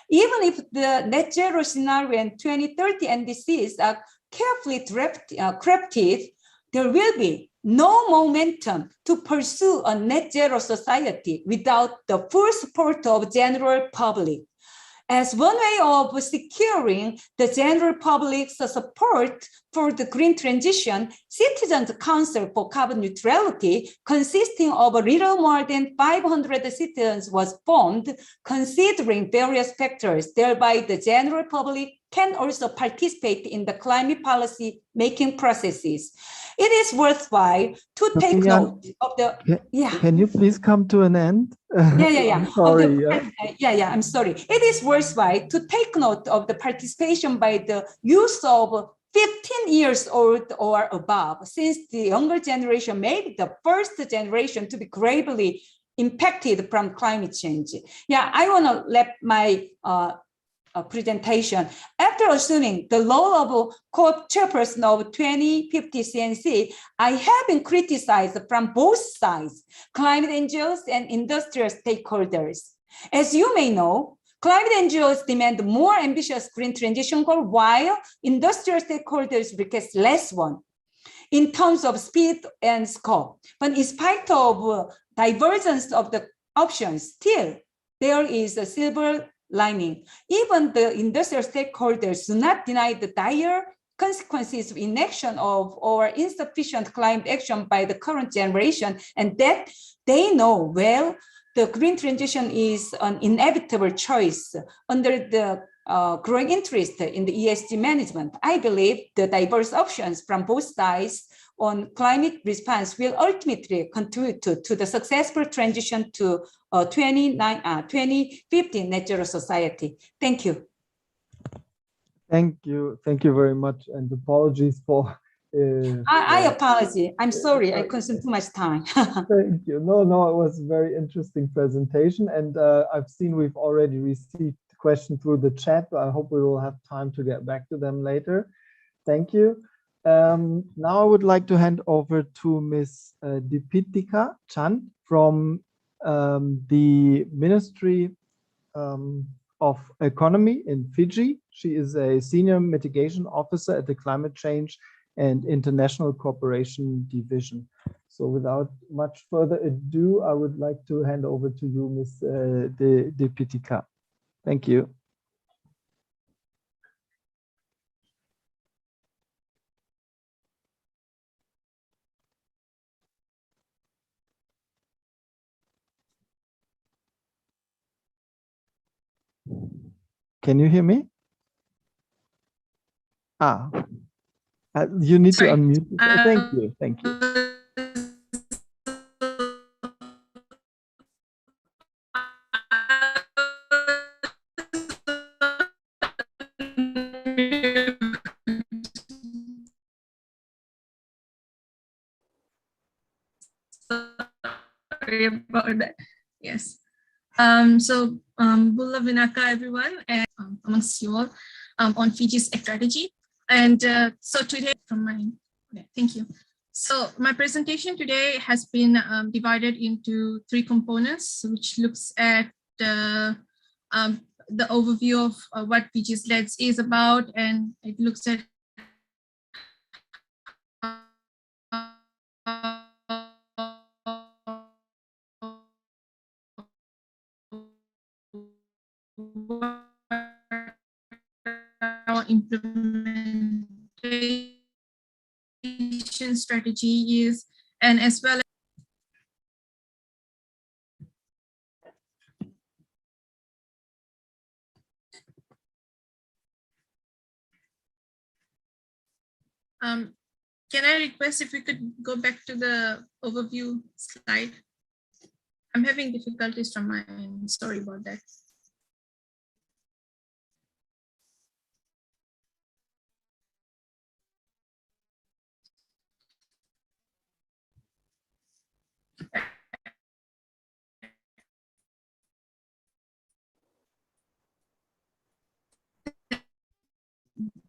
Even if the net zero scenario and 2030 NDCs are carefully crafted, there will be no momentum to pursue a net zero society without the full support of general public. As one way of securing the general public's support for the green transition, Citizens Council for Carbon Neutrality, consisting of a little more than 500 citizens, was formed, considering various factors. Thereby, the general public can also participate in the climate policy making processes. It is worthwhile to take note of the, Can you please come to an end? I'm sorry. I'm sorry. It is worthwhile to take note of the participation by the use of 15 years old or above, since the younger generation may be the first generation to be gravely impacted from climate change. Yeah, I want to let my presentation. After assuming the role of co-chairperson of 2050 CNC, I have been criticized from both sides, climate NGOs and industrial stakeholders. As you may know, climate NGOs demand more ambitious green transition goal, while industrial stakeholders request less one in terms of speed and scope. But in spite of divergence of the options, still there is a silver lining. Even the industrial stakeholders do not deny the dire consequences of inaction of or insufficient climate action by the current generation, and that they know well the green transition is an inevitable choice under the growing interest in the ESG management. I believe the diverse options from both sides on climate response will ultimately contribute to the successful transition to 2050 net zero society. Thank you. Thank you very much, and apologies for. I apologize. I'm sorry. I consumed too much time. Thank you. No, it was a very interesting presentation, and I've seen we've already received questions through the chat. I hope we will have time to get back to them later. Thank you. Now I would like to hand over to Ms. Deepitika Chand from the Ministry of Economy in Fiji. She is a senior mitigation officer at the Climate Change and International Cooperation Division. So without much further ado, I would like to hand over to you, Ms. Deepitika. Thank you. Can you hear me? You need to unmute. Thank you. Thank you. Sorry about that. Yes. Bulla Vinaka, everyone, and amongst you all on Fiji's strategy. And so today, thank you. So my presentation today has been divided into 3 components, which looks at the overview of what Fiji's LEDS is about, and it looks at our implementation strategy is, and as well as can I request if we could go back to the overview slide? I'm having difficulties from my end. Sorry about that.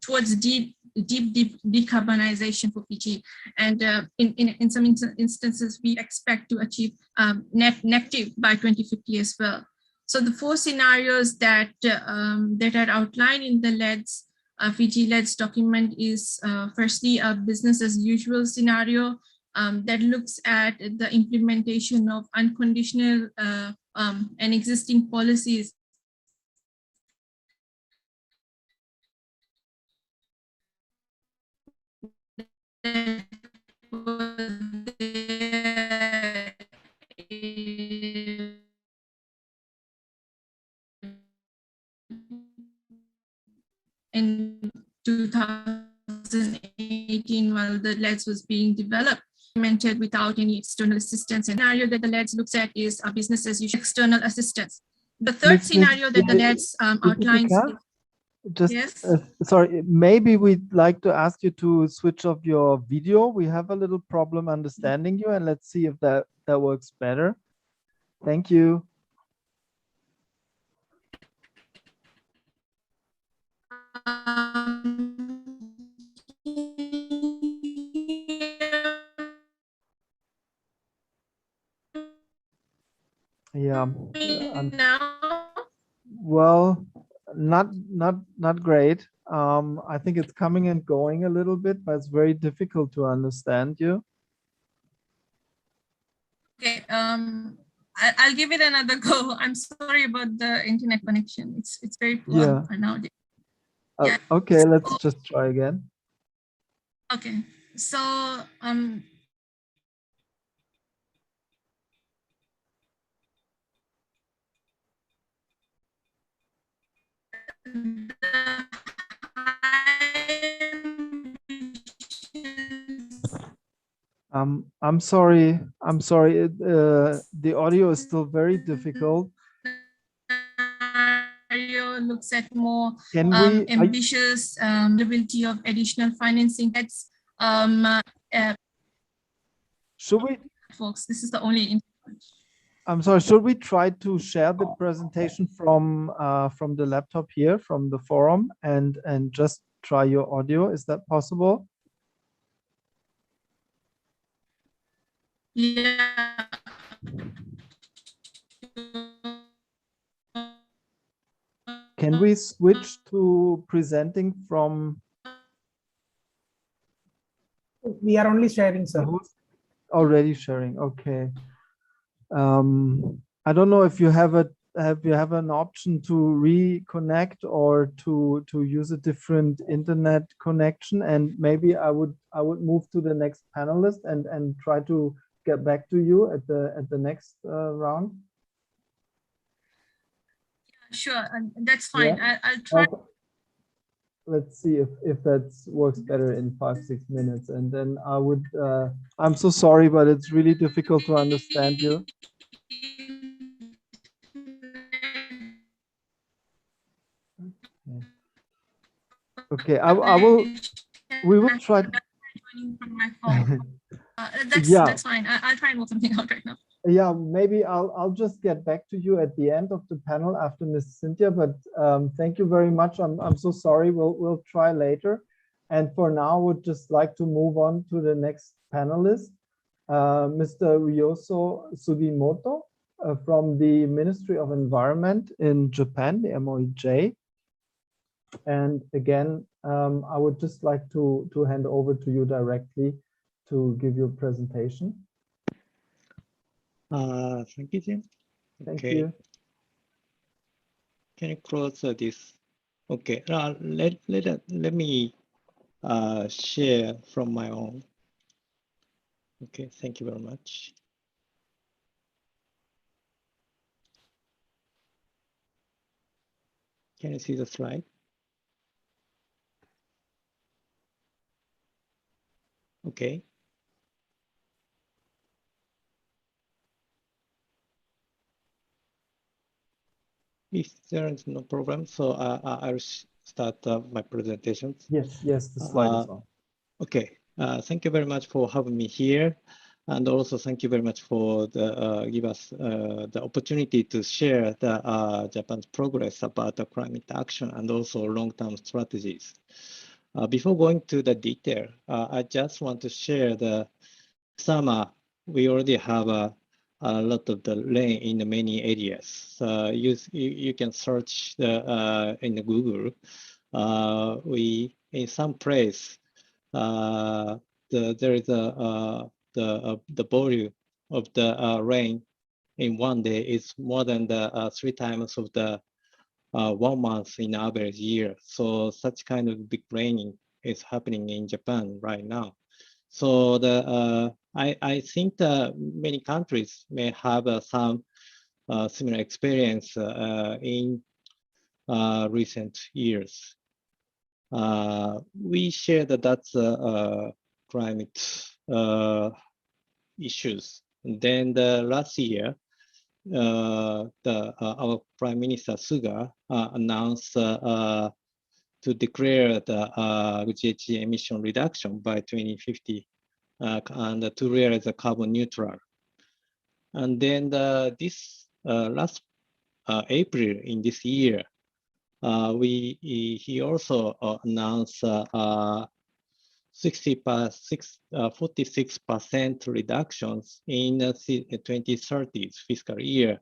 Towards deep decarbonization for Fiji, and in some instances we expect to achieve net negative by 2050 as well. So the 4 scenarios that are outlined in the LEDS Fiji LEDS document is firstly a business as usual scenario that looks at the implementation of unconditional and existing policies in 2018 while the LEDS was being developed, implemented without any external assistance. And the scenario that the LEDS looks at is a business as usual external assistance. The third scenario that the LEDS outlines. Just Yes. sorry, maybe we'd like to ask you to switch off your video. We have a little problem understanding you, and let's see if that works better. Thank you. Yeah. Now. Well, not great. I think it's coming and going a little bit, but it's very difficult to understand you. Okay. I'll give it another go. I'm sorry about the internet connection. It's very poor nowadays. Yeah. Okay, let's just try again. Okay. So I'm sorry. The audio is still very difficult. Looks at more Can we ambitious ability of additional financing. That's should we? Folks, this is the only. I'm sorry. Should we try to share the presentation from the laptop here from the forum and just try your audio? Is that possible? Yeah. Can we switch to presenting from? We are only sharing, sir. Already sharing. Okay. I don't know if you have an option to reconnect or to use a different internet connection, and maybe I would move to the next panelist and try to get back to you at the next round. Sure, that's fine. Yeah. I'll try. Okay. Let's see if that works better in 5-6 minutes, and then I would. I'm so sorry, but it's really difficult to understand you. Okay, I will. We will try. From my phone. That's fine. I'll try and work something out right now. Yeah, maybe I'll just get back to you at the end of the panel after Ms. Cynthia, but thank you very much. I'm so sorry. We'll try later. And for now, I would just like to move on to the next panelist, Mr. Ryuzo Sugimoto from the Ministry of Environment in Japan, the MOEJ. And again, I would just like to hand over to you directly to give your presentation. Thank you, Jim. Thank you. Can you close this? Okay, let me share from my own. Okay, thank you very much. Can you see the slide? Okay. If there is no problem, so I'll start my presentation. Yes, the slide is on. Okay, thank you very much for having me here. And also thank you very much for give us the opportunity to share the Japan's progress about the climate action and also long-term strategies. Before going to the detail, I just want to share the summer. We already have a lot of the rain in the many areas. You can search in the Google. We in some place there is the volume of the rain in one day is more than the 3 times of the 1 month in average year. So such kind of big raining is happening in Japan right now. So I think that many countries may have some similar experience in recent years. We share that's climate issues. And then last year, our Prime Minister Suga announced to declare the GHG emission reduction by 2050 and to realize a carbon neutral. And then this last April in this year, he also announced 46% reductions in 2030 fiscal year,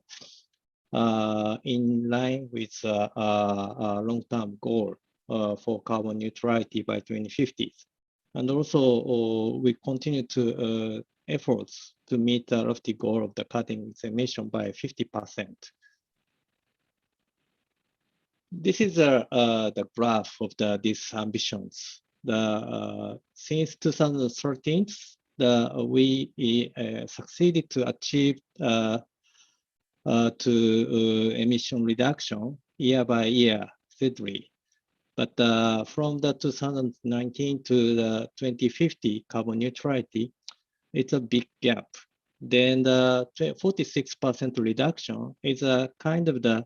in line with a long-term goal for carbon neutrality by 2050. And also, we continue to efforts to meet the lofty goal of the cutting its emission by 50%. This is the graph of these ambitions. Since 2013, we succeeded to achieve emission reduction year by year steadily. But from the 2019 to the 2050 carbon neutrality, it's a big gap. Then the 46% reduction is a kind of the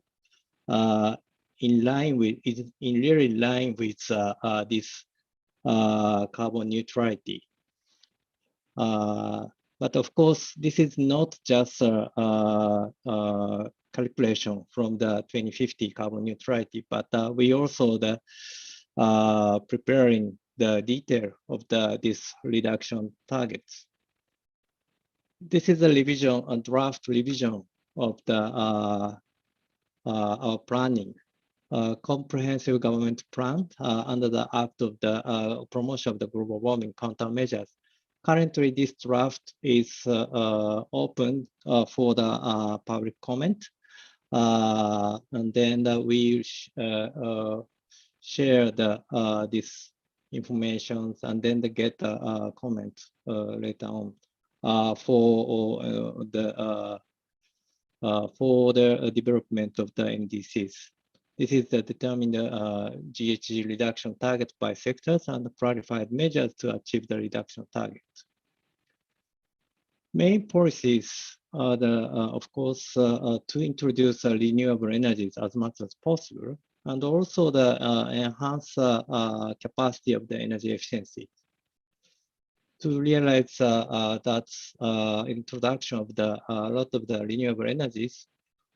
in really line with this carbon neutrality. But of course, this is not just a calculation from the 2050 carbon neutrality, but we also preparing the detail of this reduction targets. This is a revision, a draft revision of our planning. Comprehensive government plan under the Act of the Promotion of the Global Warming Countermeasures. Currently, this draft is open for the public comment, and then we share this information and then get a comment later on for the development of the NDCs. This is to determine the GHG reduction target by sectors and clarified measures to achieve the reduction target. Main policies are of course, to introduce renewable energies as much as possible, and also enhance capacity of the energy efficiency. To realize that introduction of a lot of the renewable energies,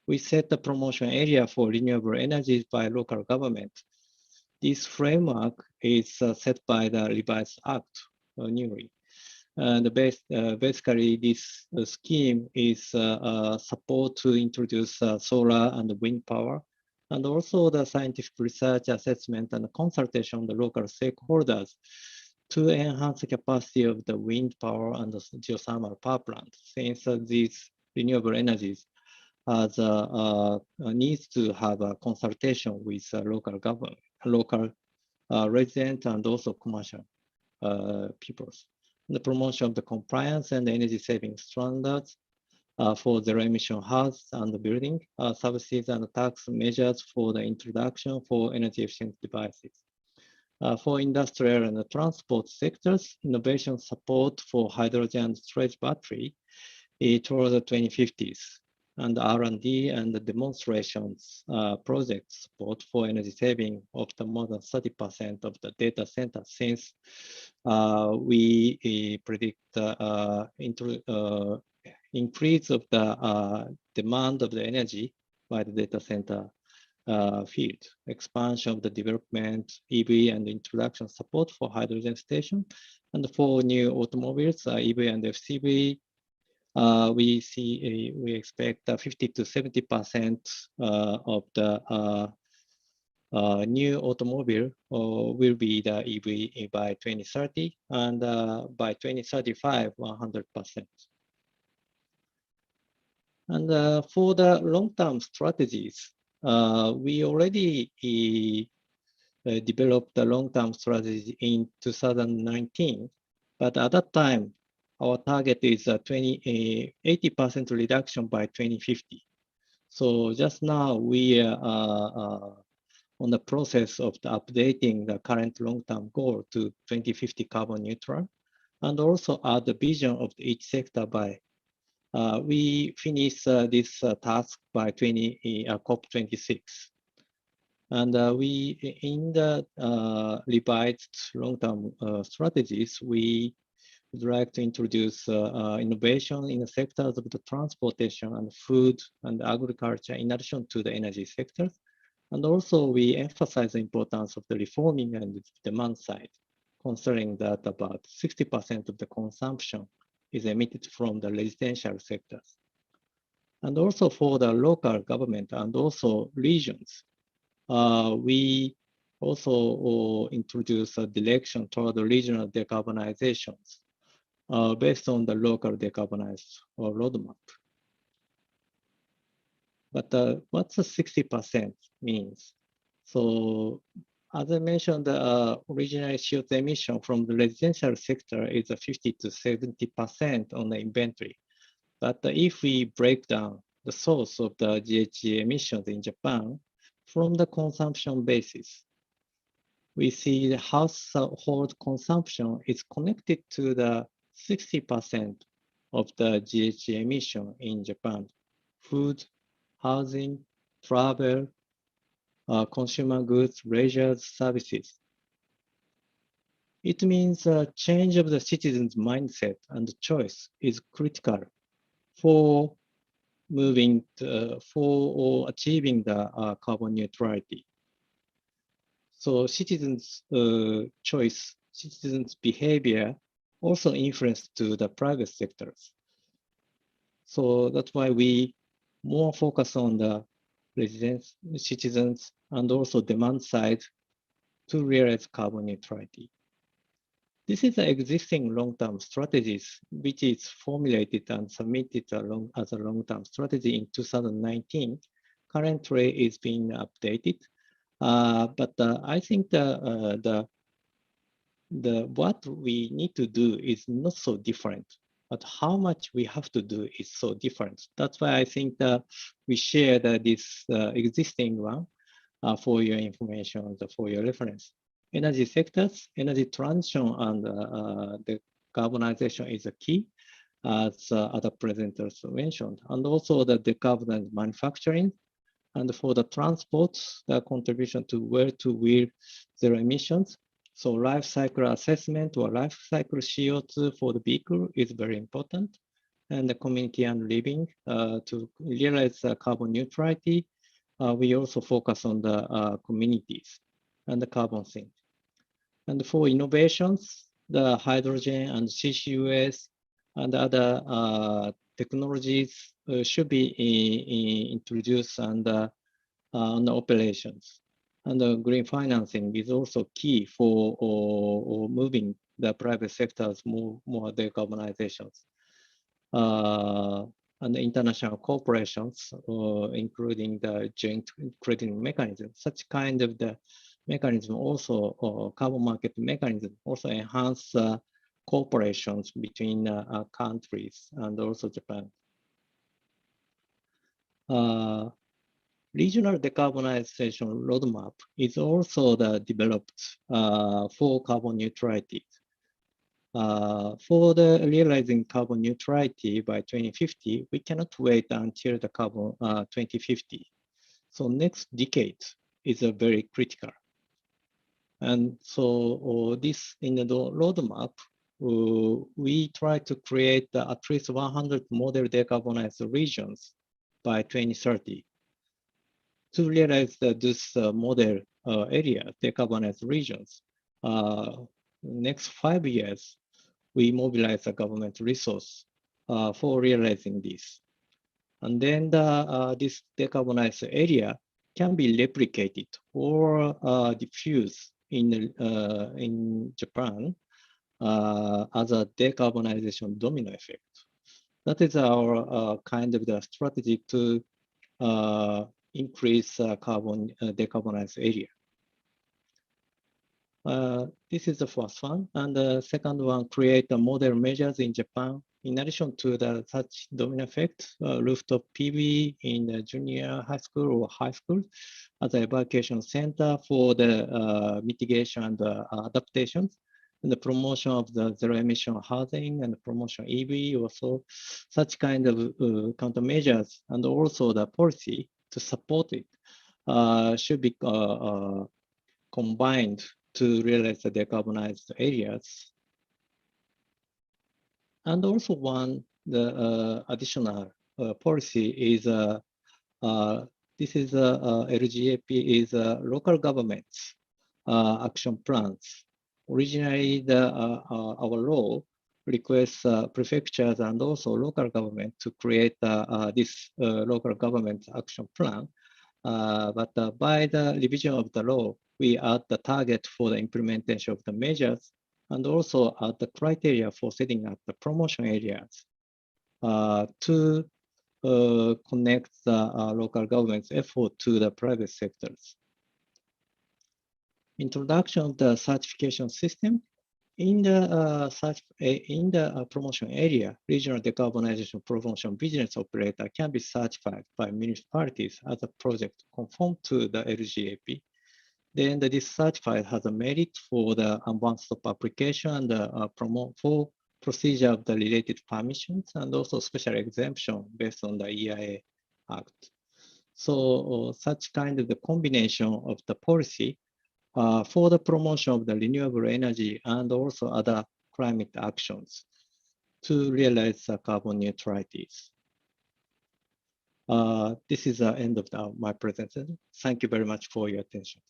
we set the promotion area for renewable energies by local government. This framework is set by the revised act newly. And basically, this scheme is support to introduce solar and wind power, and also the scientific research, assessment, and consultation of the local stakeholders to enhance the capacity of the wind power and the geothermal power plant, since these renewable energies has needs to have a consultation with local government, local residents, and also commercial peoples. The promotion of the compliance and energy saving standards for zero emission houses and the building services and tax measures for the introduction for energy efficient devices. For industrial and the transport sectors, innovation support for hydrogen and storage battery towards the 2050s, and R&D and the demonstrations project support for energy saving of the more than 30% of the data center, since we predict increase of the demand of the energy by the data center field, expansion of the development, EV, and introduction support for hydrogen station, and for new automobiles, EV and FCV. We expect 50 to 70% of the new automobile will be the EV by 2030, and by 2035, 100%. And for the long-term strategies, we already developed the long-term strategy in 2019, but at that time, our target is 80% reduction by 2050. So just now we are on the process of updating the current long-term goal to 2050 carbon neutral, and also add the vision of each sector by we finish this task by COP26. And we, in the revised long-term strategies, we would like to introduce innovation in the sectors of the transportation and food and agriculture in addition to the energy sectors. And also we emphasize the importance of the reforming and demand side, considering that about 60% of the consumption is emitted from the residential sectors. And also for the local government and also regions, we also introduce a direction toward the regional decarbonizations based on the local decarbonized roadmap. But what's the 60% means? So as I mentioned, the original CO2 emission from the residential sector is 50 to 70% on the inventory. But if we break down the source of the GHG emissions in Japan from the consumption basis, we see the household consumption is connected to the 60% of the GHG emission in Japan: food, housing, travel, consumer goods, leisure services. It means a change of the citizens' mindset and choice is critical for moving for achieving the carbon neutrality. So citizens' choice, citizens' behavior also influence to the private sectors. So that's why we more focus on the residents, citizens, and also demand side to realize carbon neutrality. This is the existing long-term strategies, which is formulated and submitted as a long-term strategy in 2019. Currently, it's being updated, but I think what we need to do is not so different, but how much we have to do is so different. That's why I think that we share this existing one for your information, for your reference. Energy sectors, energy transition, and the decarbonization is a key, as other presenters mentioned, and also the decarbonized manufacturing. And for the transport, the contribution to wheel-to-wheel zero emissions. So life cycle assessment or life cycle CO2 for the vehicle is very important. And the community and living to realize carbon neutrality, we also focus on the communities and the carbon sink. And for innovations, the hydrogen and CCUS and other technologies should be introduced and on the operations. And the green financing is also key for moving the private sectors more decarbonizations. And the international corporations, including the joint credit mechanism, such kind of the mechanism also, or carbon market mechanism also enhance cooperations between countries and also Japan. Regional decarbonization roadmap is also developed for carbon neutrality. For the realizing carbon neutrality by 2050, we cannot wait until the carbon 2050. So next decade is very critical. And so this in the roadmap, we try to create at least 100 model decarbonized regions by 2030. To realize this model area, decarbonized regions, next 5 years, we mobilize a government resource for realizing this. And then this decarbonized area can be replicated or diffused in Japan as a decarbonization domino effect. That is our kind of the strategy to increase carbon decarbonized area. This is the first one. And the second one, create a model measures in Japan. In addition to such domino effect, rooftop PV in the junior high school or high school as a evacuation center for the mitigation and adaptations, and the promotion of the zero emission housing and the promotion EV, also such kind of countermeasures, and also the policy to support it should be combined to realize the decarbonized areas. And also the additional policy is this is LGAP is local governments action plans. Originally, our law requests prefectures and also local government to create this local government action plan. But by the revision of the law, we add the target for the implementation of the measures and also add the criteria for setting up the promotion areas to connect the local government's effort to the private sectors. Introduction of the certification system. In the promotion area, regional decarbonization promotion business operator can be certified by municipalities as a project conform to the LGAP. Then this certified has a merit for the one-stop application and for procedure of the related permissions and also special exemption based on the EIA Act. So such kind of the combination of the policy for the promotion of the renewable energy and also other climate actions to realize the carbon neutralities. This is the end of my presentation. Thank you very much for your attention.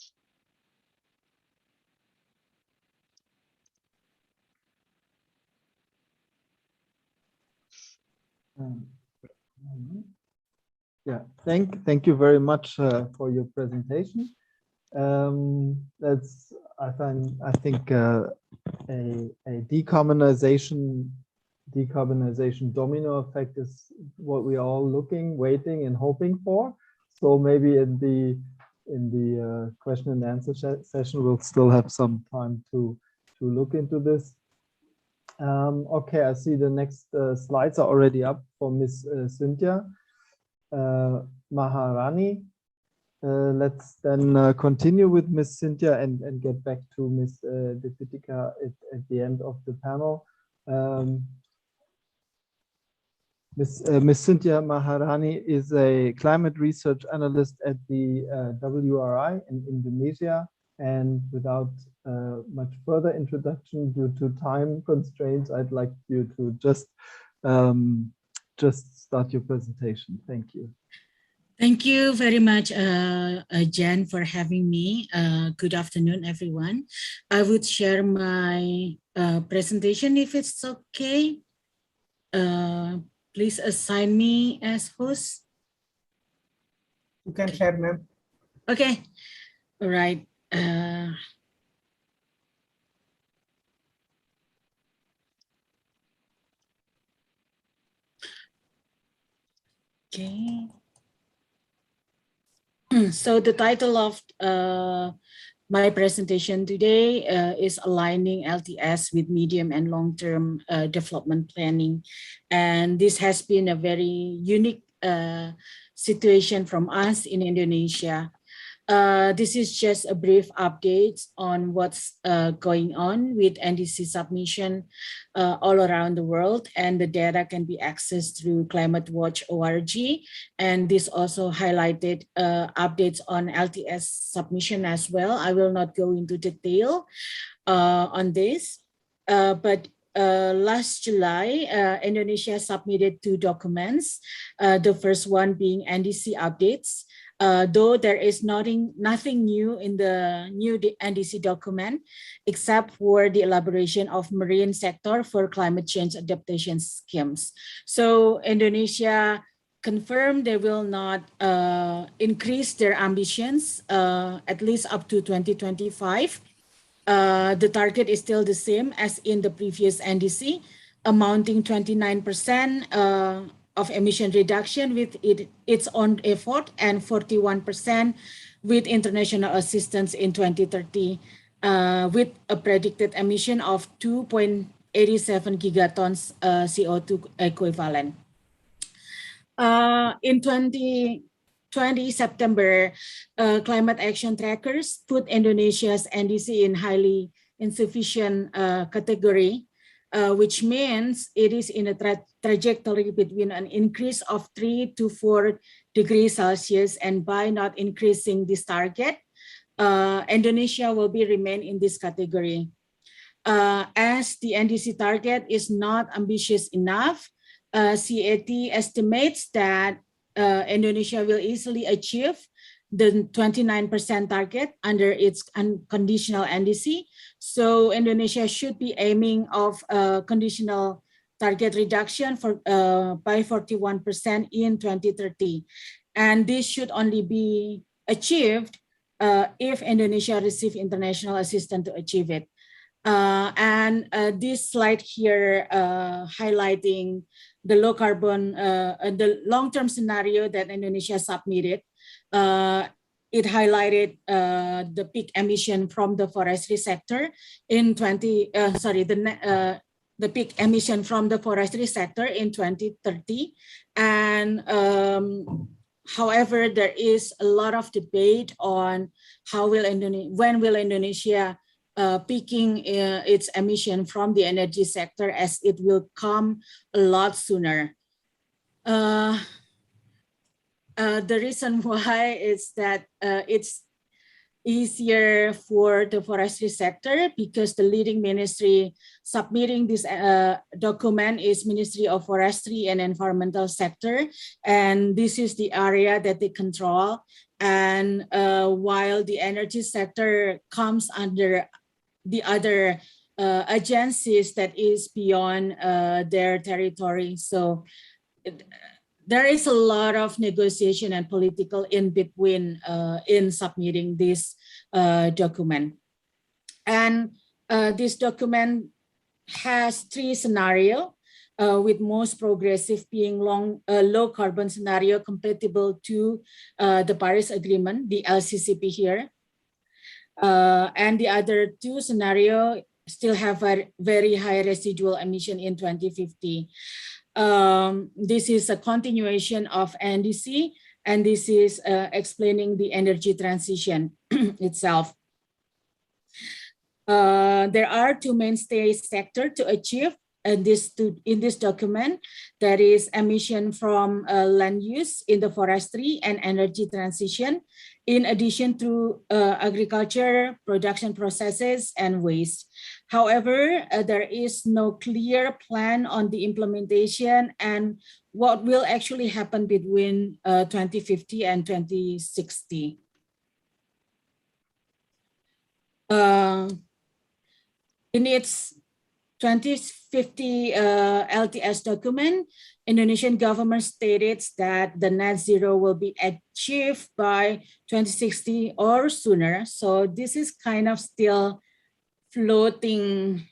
Yeah, thank you very much for your presentation. That's I think a decarbonization domino effect is what we're all waiting and hoping for. So maybe in the question and answer session we'll still have some time to look into this. Okay, I see the next slides are already up for Ms. Cynthia Maharani. Let's then continue with Ms. Cynthia and get back to Ms. Deepitika at the end of the panel. Ms. Cynthia Maharani is a climate research analyst at the WRI in Indonesia. And without much further introduction, due to time constraints, I'd like you to just start your presentation. Thank you. Thank you very much, Jen, for having me. Good afternoon, everyone. I would share my presentation if it's okay. Please assign me as host. You can share, ma'am. Okay. All right. Okay. So the title of my presentation today is aligning LTS with medium and long-term development planning. And this has been a very unique situation from us in Indonesia. This is just a brief update on what's going on with NDC submission all around the world, and the data can be accessed through climatewatch.org. And this also highlighted updates on LTS submission as well. I will not go into detail on this, but last July, Indonesia submitted 2 documents, the first one being NDC updates. Though there is nothing new in the new NDC document, except for the elaboration of marine sector for climate change adaptation schemes. So Indonesia confirmed they will not increase their ambitions, at least up to 2025. The target is still the same as in the previous NDC, amounting 29% of emission reduction with its own effort and 41% with international assistance in 2030, with a predicted emission of 2.87 gigatons CO2 equivalent. In 2020 September, climate action trackers put Indonesia's NDC in highly insufficient category, which means it is in a trajectory between an increase of 3 to 4 degrees Celsius, and by not increasing this target, Indonesia will remain in this category. As the NDC target is not ambitious enough, CAT estimates that Indonesia will easily achieve the 29% target under its unconditional NDC. So Indonesia should be aiming of conditional target reduction for by 41% in 2030. And this should only be achieved if Indonesia receives international assistance to achieve it. This slide here highlighting the low carbon, the long-term scenario that Indonesia submitted. It highlighted the peak emission from the forestry sector in the peak emission from the forestry sector in 2030. And however, there is a lot of debate on when will Indonesia peaking its emission from the energy sector, as it will come a lot sooner. The reason why is that it's easier for the forestry sector because the leading ministry submitting this document is Ministry of Forestry and Environmental Sector, and this is the area that they control. And while the energy sector comes under the other agencies that is beyond their territory. So there is a lot of negotiation and political in between in submitting this document. And this document has 3 scenarios, with most progressive being low carbon scenario compatible to the Paris Agreement, the LCCP here. And the other 2 scenarios still have a very high residual emission in 2050. This is a continuation of NDC, and this is explaining the energy transition itself. There are 2 mainstay sectors to achieve in this document. That is emission from land use in the forestry and energy transition, in addition to agriculture, production processes, and waste. However, there is no clear plan on the implementation and what will actually happen between 2050 and 2060. In its 2050 LTS document, Indonesian government stated that the net zero will be achieved by 2060 or sooner. So this is kind of still floating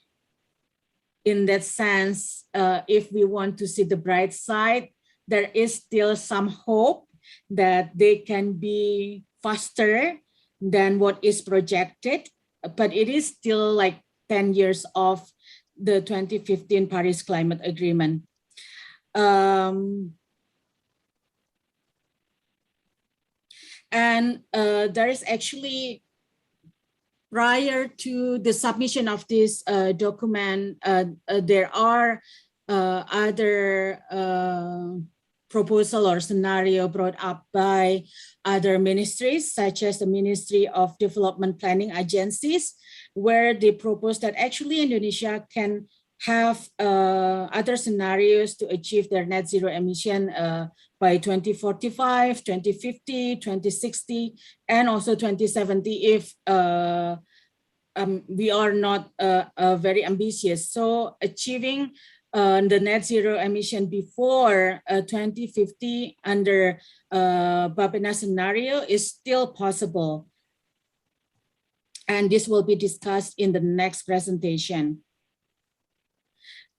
in that sense. If we want to see the bright side, there is still some hope that they can be faster than what is projected, but it is still like 10 years off the 2015 Paris Climate Agreement. There is actually, prior to the submission of this document, there are other proposal or scenario brought up by other ministries, such as the Ministry of Development Planning agencies, where they propose that actually Indonesia can have other scenarios to achieve their net zero emission by 2045, 2050, 2060, and also 2070 if we are not very ambitious. So achieving the net zero emission before 2050 under Bapena scenario is still possible. And this will be discussed in the next presentation.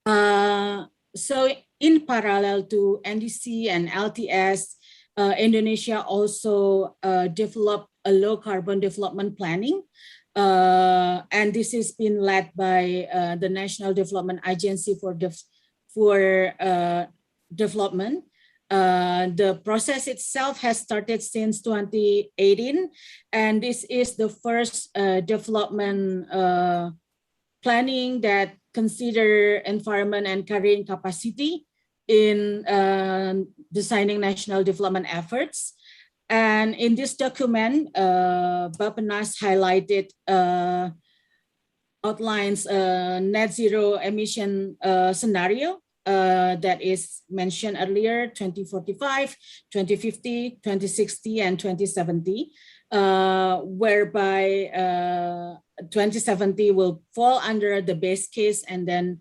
So in parallel to NDC and LTS, Indonesia also developed a low carbon development planning. And this has been led by the National Development Agency for Development. The process itself has started since 2018, and this is the first development planning that consider environment and carrying capacity in designing national development efforts. And in this document, Bappenas highlighted outlines a net zero emission scenario that is mentioned earlier, 2045, 2050, 2060, and 2070, whereby 2070 will fall under the base case, and then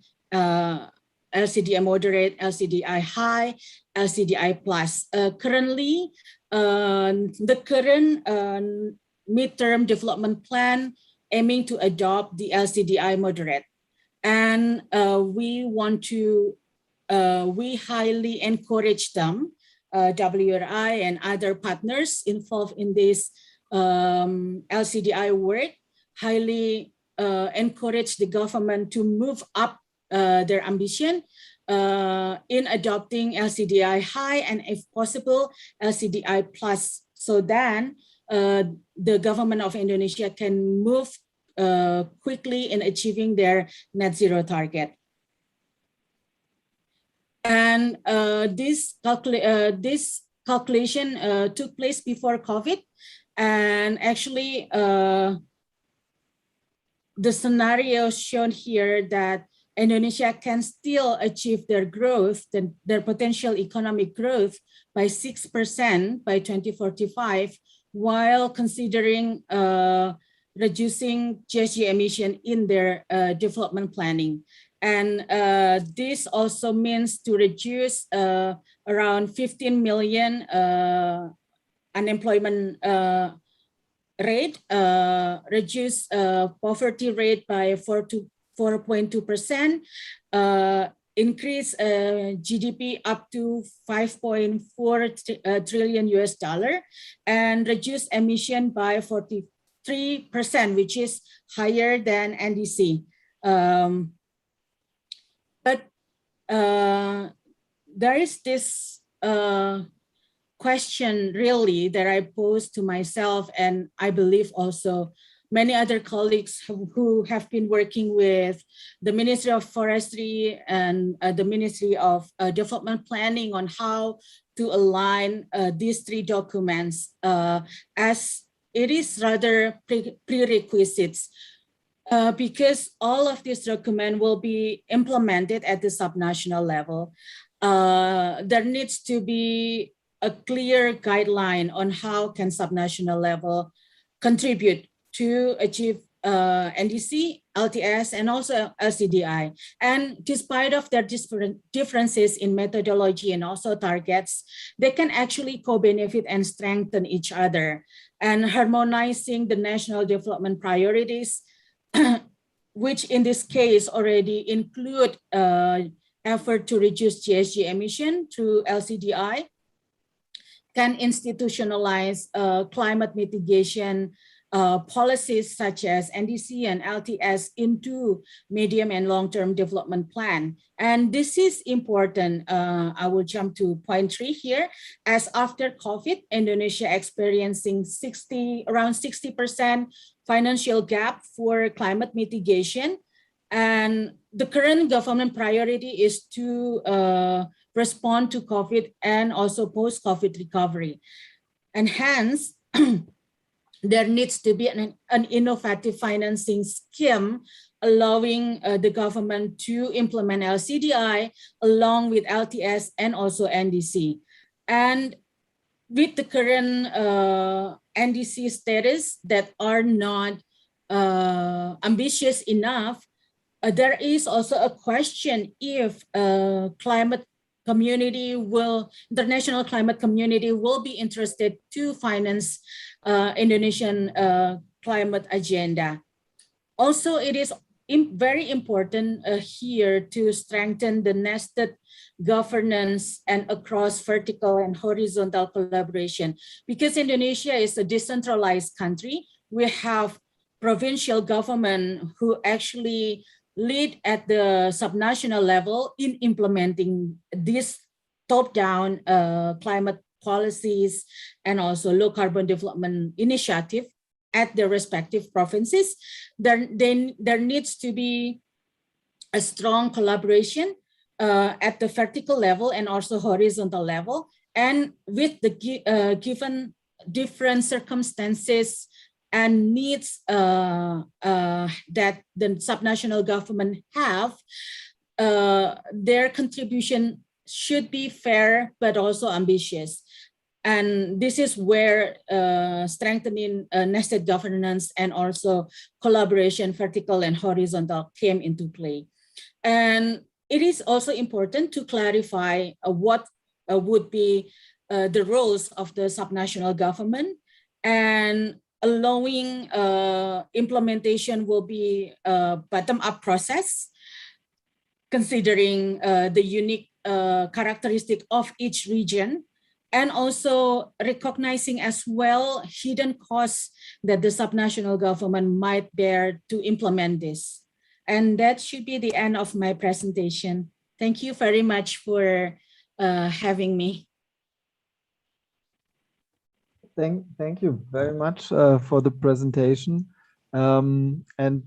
LCDI moderate, LCDI high, LCDI plus. Currently, the current midterm development plan aiming to adopt the LCDI moderate. And we want to, we highly encourage them, WRI and other partners involved in this LCDI work, highly encourage the government to move up their ambition in adopting LCDI high and if possible LCDI plus, so then the government of Indonesia can move quickly in achieving their net zero target. And this calculation took place before COVID, and actually the scenario shown here that Indonesia can still achieve their growth, their potential economic growth by 6% by 2045, while considering reducing GHG emission in their development planning. And this also means to reduce around 15 million unemployment rate, reduce poverty rate by 4.2%, increase GDP up to $5.4 trillion US, and reduce emission by 43%, which is higher than NDC. But there is this question really that I posed to myself, and I believe also many other colleagues who have been working with the Ministry of Forestry and the Ministry of Development Planning on how to align these three documents, as it is rather prerequisites, because all of these documents will be implemented at the subnational level. There needs to be a clear guideline on how can subnational level contribute to achieve NDC, LTS, and also LCDI. And despite of their differences in methodology and also targets, they can actually co-benefit and strengthen each other. And harmonizing the national development priorities, which in this case already include effort to reduce GHG emission through LCDI, can institutionalize climate mitigation policies such as NDC and LTS into medium and long-term development plan. And this is important. I will jump to point 3 here. As after COVID, Indonesia experiencing around 60% financial gap for climate mitigation. And the current government priority is to respond to COVID and also post-COVID recovery. And hence, there needs to be an innovative financing scheme allowing the government to implement LCDI along with LTS and also NDC. And with the current NDC status that are not ambitious enough, there is also a question if climate community international climate community will be interested to finance Indonesian climate agenda. Also, it is very important here to strengthen the nested governance and across vertical and horizontal collaboration. Because Indonesia is a decentralized country, we have provincial government who actually lead at the subnational level in implementing this top-down climate policies and also low carbon development initiative at their respective provinces. There needs to be a strong collaboration at the vertical level and also horizontal level. And with the given different circumstances and needs that the subnational government have, their contribution should be fair, but also ambitious. And this is where strengthening nested governance and also collaboration, vertical and horizontal, came into play. And it is also important to clarify what would be the roles of the subnational government, and allowing implementation will be a bottom-up process, considering the unique characteristic of each region, and also recognizing as well hidden costs that the subnational government might bear to implement this. And that should be the end of my presentation. Thank you very much for having me. Thank you very much for the presentation. And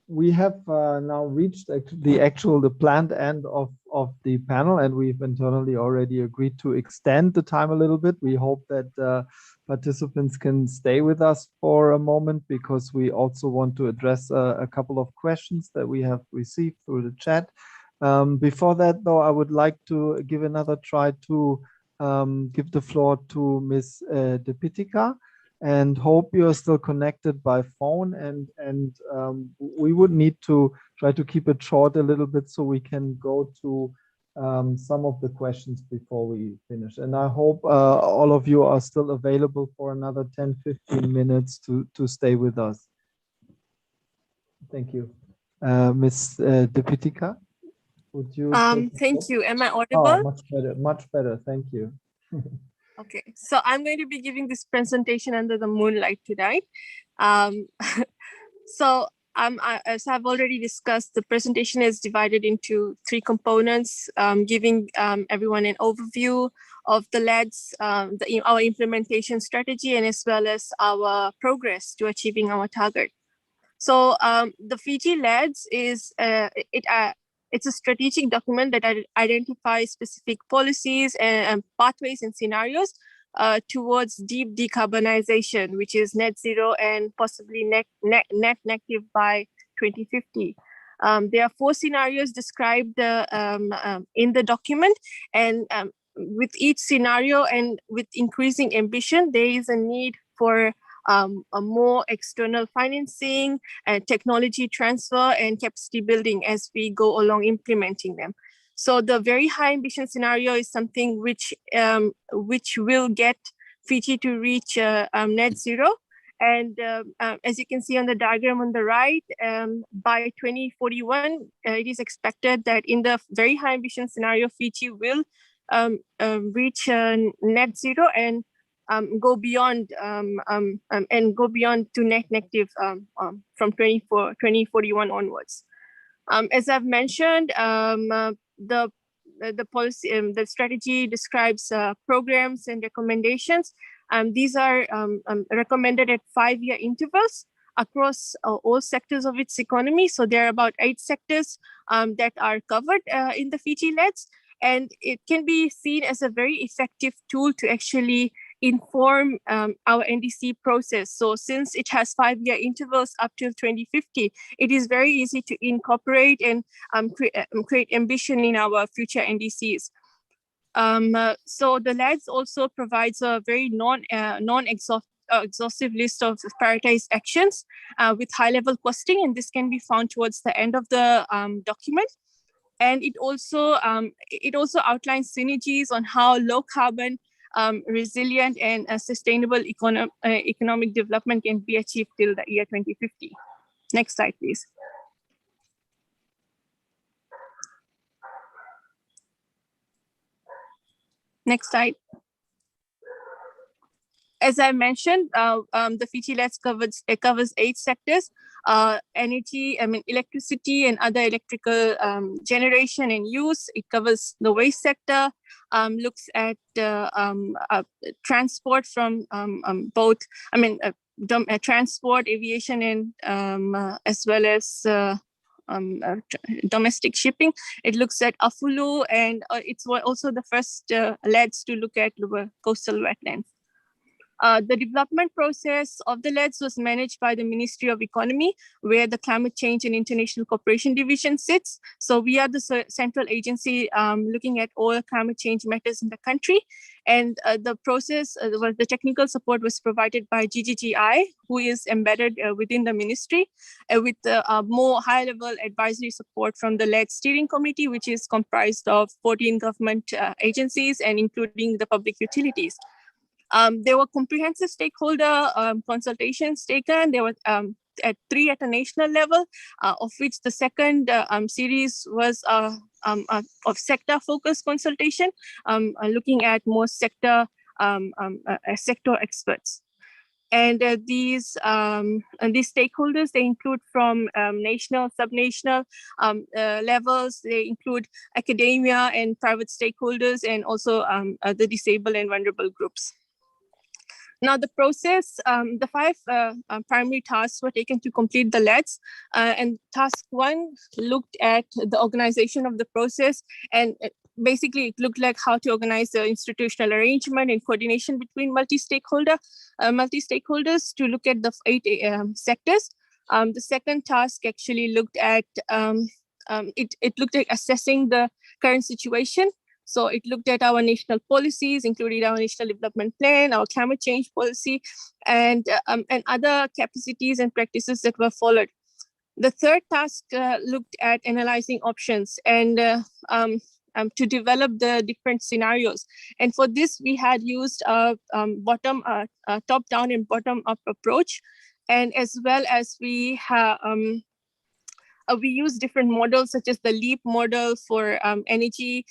we have now reached the planned end of the panel, and we've internally already agreed to extend the time a little bit. We hope that participants can stay with us for a moment, because we also want to address a couple of questions that we have received through the chat. Before that, though, I would like to give another try to give the floor to Ms. Deepitika, and hope you are still connected by phone, and we would need to try to keep it short a little bit so we can go to some of the questions before we finish. And I hope all of you are still available for another 10-15 minutes to stay with us. Thank you. Ms. Deepitika, would you? Thank you. Am I audible? Oh, much better. Thank you. Okay, so I'm going to be giving this presentation under the moonlight tonight. As I've already discussed, the presentation is divided into 3 components, giving everyone an overview of the LEDs, our implementation strategy, and as well as our progress to achieving our target. So the Fiji LEDs is it's a strategic document that identifies specific policies and pathways and scenarios towards deep decarbonization, which is net zero and possibly net negative by 2050. There are 4 scenarios described in the document, and with each scenario and with increasing ambition, there is a need for a more external financing and technology transfer and capacity building as we go along implementing them. So the very high ambition scenario is something which will get Fiji to reach net zero. And as you can see on the diagram on the right, by 2041, it is expected that in the very high ambition scenario, Fiji will reach net zero and go beyond to net negative from 2041 onwards. As I've mentioned, the policy, the strategy describes programs and recommendations. These are recommended at 5-year intervals across all sectors of its economy. So there are about 8 sectors that are covered in the Fiji LEDs, and it can be seen as a very effective tool to actually inform our NDC process. So since it has 5-year intervals up till 2050, it is very easy to incorporate and create ambition in our future NDCs. So the LEDs also provides a very non-exhaustive list of prioritized actions with high-level costing, and this can be found towards the end of the document. And it also outlines synergies on how low carbon, resilient and sustainable economic development can be achieved till the year 2050. Next slide, please. Next slide. As I mentioned, the Fiji LEDs covers 8 sectors: energy, electricity and other electrical generation and use. It covers the waste sector, looks at transport from both, transport, aviation, and as well as domestic shipping. It looks at Afulu, and it's also the first LEDs to look at coastal wetlands. The development process of the LEDs was managed by the Ministry of Economy, where the Climate Change and International Cooperation Division sits. So we are the central agency looking at all climate change matters in the country. And the process, the technical support was provided by GGGI, who is embedded within the ministry, with more high-level advisory support from the LED Steering Committee, which is comprised of 14 government agencies and including the public utilities. There were comprehensive stakeholder consultations taken. There were three at a national level, of which the second series was of sector-focused consultation, looking at more sector experts. And these stakeholders, they include from national, subnational levels. They include academia and private stakeholders, and also the disabled and vulnerable groups. Now the process, the 5 primary tasks were taken to complete the LEDs, and task 1 looked at the organization of the process, and basically it looked like how to organize the institutional arrangement and coordination between multi-stakeholders to look at the 8 sectors. The second task actually looked at, it looked at assessing the current situation. So it looked at our national policies, including our national development plan, our climate change policy, and other capacities and practices that were followed. The third task looked at analyzing options and to develop the different scenarios. And for this, we had used a top-down and bottom-up approach, and as well as we use different models such as the LEAP model for energy,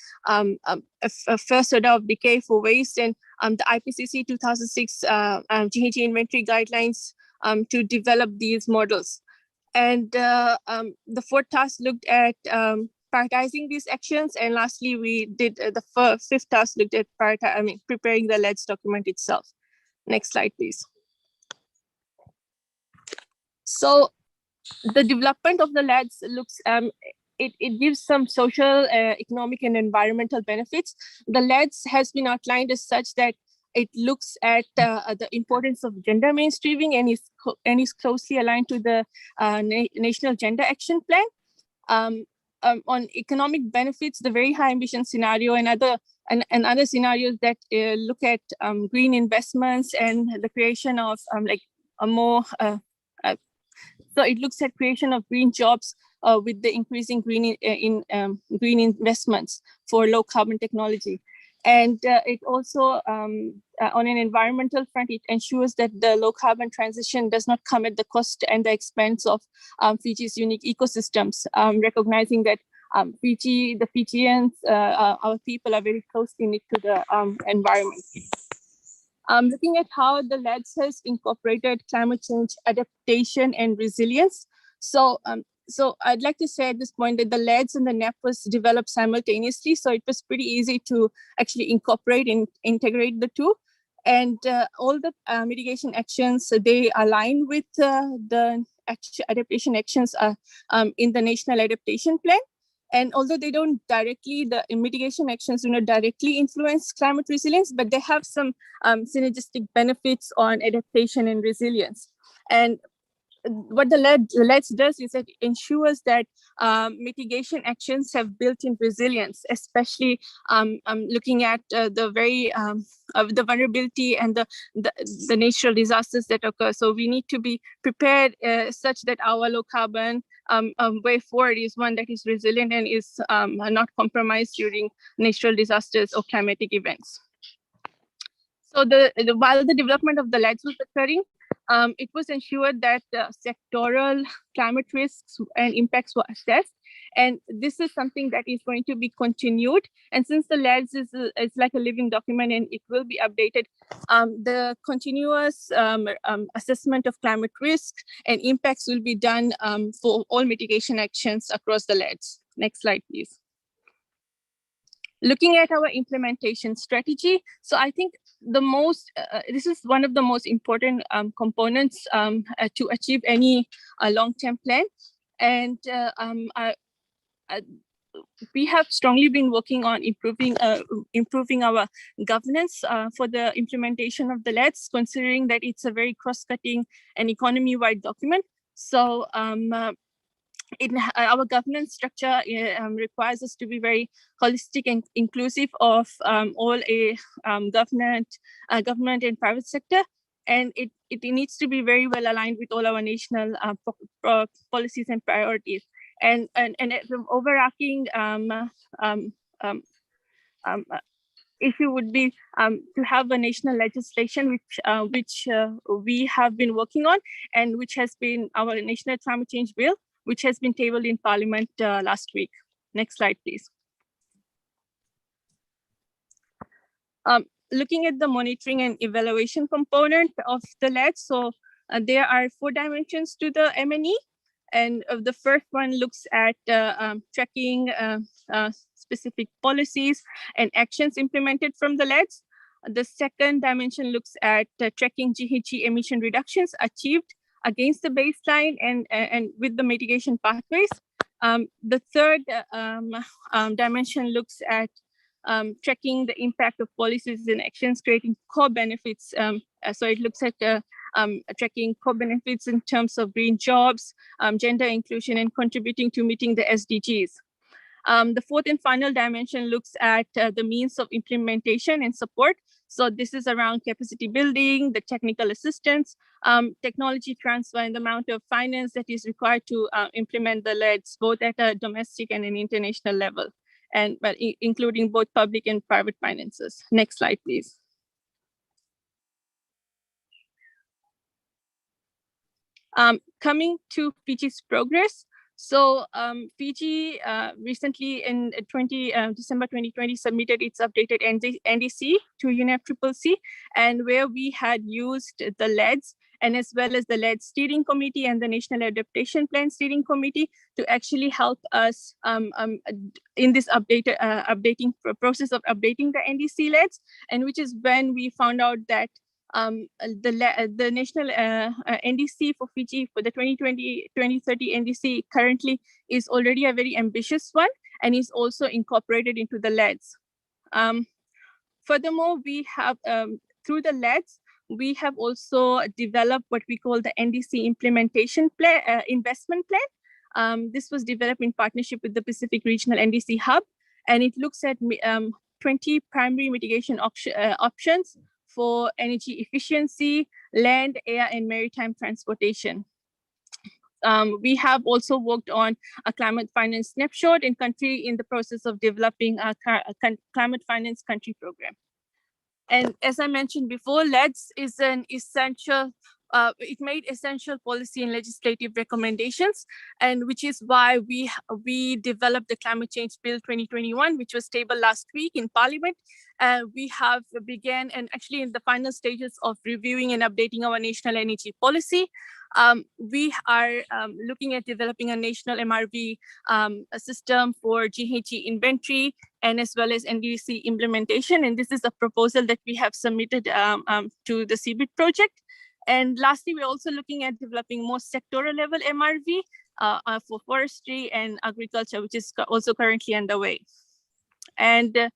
first order of decay for waste, and the IPCC 2006 GGGI inventory guidelines to develop these models. And the fourth task looked at prioritizing these actions. And lastly, we did the fifth task looked at preparing the LEDs document itself. Next slide, please. So the development of the LEDs looks, it gives some social, economic, and environmental benefits. The LEDs has been outlined as such that it looks at the importance of gender mainstreaming and is closely aligned to the National Gender Action Plan. On economic benefits, the very high ambition scenario and other scenarios that look at green investments and the creation of a more so it looks at creation of green jobs with the increasing green investments for low carbon technology. And it also, on an environmental front, it ensures that the low carbon transition does not come at the cost and the expense of Fiji's unique ecosystems, recognizing that Fiji, the Fijians, our people are very closely knit to the environment. Looking at how the LEDs has incorporated climate change adaptation and resilience. So I'd like to say at this point that the LEDs and the NEP was developed simultaneously. So it was pretty easy to actually incorporate and integrate the two. And all the mitigation actions, they align with the adaptation actions in the National Adaptation Plan. And although they don't directly, the mitigation actions do not directly influence climate resilience, but they have some synergistic benefits on adaptation and resilience. And what the LEDs does is it ensures that mitigation actions have built-in resilience, especially looking at the very the vulnerability and the natural disasters that occur. So we need to be prepared such that our low carbon way forward is one that is resilient and is not compromised during natural disasters or climatic events. So while the development of the LEDs was occurring, it was ensured that sectoral climate risks and impacts were assessed. And this is something that is going to be continued. And since the LEDs is like a living document and it will be updated, the continuous assessment of climate risks and impacts will be done for all mitigation actions across the LEDs. Next slide, please. Looking at our implementation strategy, so I think this is one of the most important components to achieve any long-term plan. And we have strongly been working on improving our governance for the implementation of the LEDs, considering that it's a very cross-cutting and economy-wide document. So our governance structure requires us to be very holistic and inclusive of all government and private sector, and it needs to be very well aligned with all our national policies and priorities. And the overarching issue would be to have a national legislation which we have been working on, and which has been our national climate change bill, which has been tabled in Parliament last week. Next slide, please. Looking at the monitoring and evaluation component of the LEDs, so there are 4 dimensions to the M&E. And the first one looks at tracking specific policies and actions implemented from the LEDs. The second dimension looks at tracking GHG emission reductions achieved against the baseline and with the mitigation pathways. The third dimension looks at tracking the impact of policies and actions, creating core benefits. So it looks at tracking core benefits in terms of green jobs, gender inclusion, and contributing to meeting the SDGs. The fourth and final dimension looks at the means of implementation and support. So this is around capacity building, the technical assistance, technology transfer, and the amount of finance that is required to implement the LEDs, both at a domestic and an international level, and including both public and private finances. Next slide, please. Coming to Fiji's progress. So Fiji recently in December 2020 submitted its updated NDC to UNFCCC, and where we had used the LEDs and as well as the LED Steering Committee and the National Adaptation Plan Steering Committee to actually help us in this updating process of updating the NDC LEDs, and which is when we found out that the national NDC for Fiji for the 2020-2030 NDC currently is already a very ambitious one and is also incorporated into the LEDs. Furthermore, we have through the LEDs, we have also developed what we call the NDC implementation plan, investment plan. This was developed in partnership with the Pacific Regional NDC Hub, and it looks at 20 primary mitigation options for energy efficiency, land, air, and maritime transportation. We have also worked on a climate finance snapshot in country in the process of developing a climate finance country program. And as I mentioned before, LEDs is an essential, it made essential policy and legislative recommendations, and which is why we developed the Climate Change Bill 2021, which was tabled last week in Parliament. We have began and actually in the final stages of reviewing and updating our national energy policy. We are looking at developing a national MRV system for GHG inventory and as well as NDC implementation. And this is a proposal that we have submitted to the CBIT project. And lastly, we're also looking at developing more sectoral level MRV for forestry and agriculture, which is also currently underway. And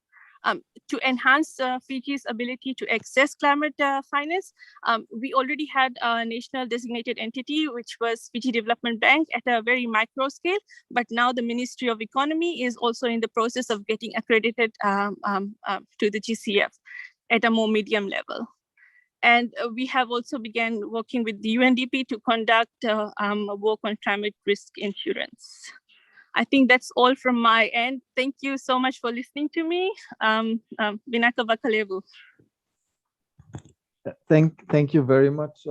to enhance Fiji's ability to access climate finance, we already had a national designated entity, which was Fiji Development Bank at a very micro scale, but now the Ministry of Economy is also in the process of getting accredited to the GCF at a more medium level. And we have also began working with the UNDP to conduct work on climate risk insurance. I think that's all from my end. Thank you so much for listening to me. Binaka Bakalebu. Thank you very much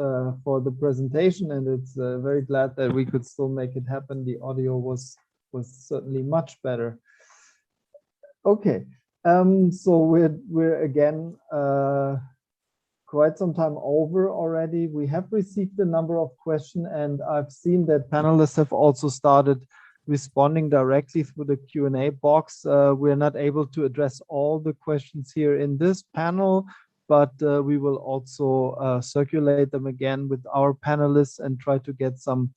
for the presentation, and it's very glad that we could still make it happen. The audio was certainly much better. Okay, so we're again quite some time over already. We have received a number of questions, and I've seen that panelists have also started responding directly through the Q&A box. We're not able to address all the questions here in this panel, but we will also circulate them again with our panelists and try to get some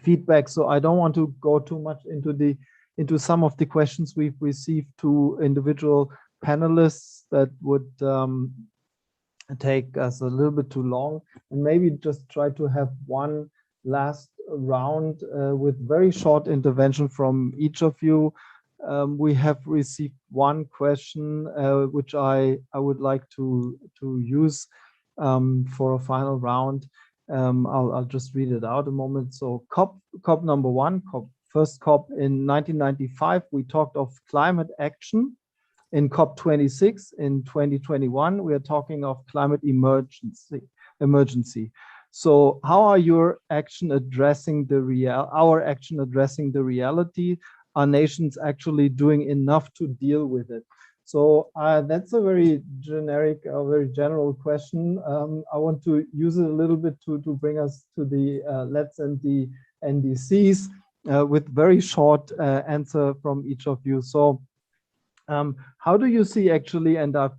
feedback. So I don't want to go too much into some of the questions we've received to individual panelists that would take us a little bit too long, and maybe just try to have one last round with very short intervention from each of you. We have received one question which I would like to use for a final round. I'll just read it out a moment. So COP number one, first COP in 1995, we talked of climate action. In COP26 in 2021, we are talking of climate emergency. So how are your action addressing our action addressing the reality? Are nations actually doing enough to deal with it? So that's a very generic, very general question. I want to use it a little bit to bring us to the LEDs and the NDCs with very short answer from each of you. So how do you see actually, and I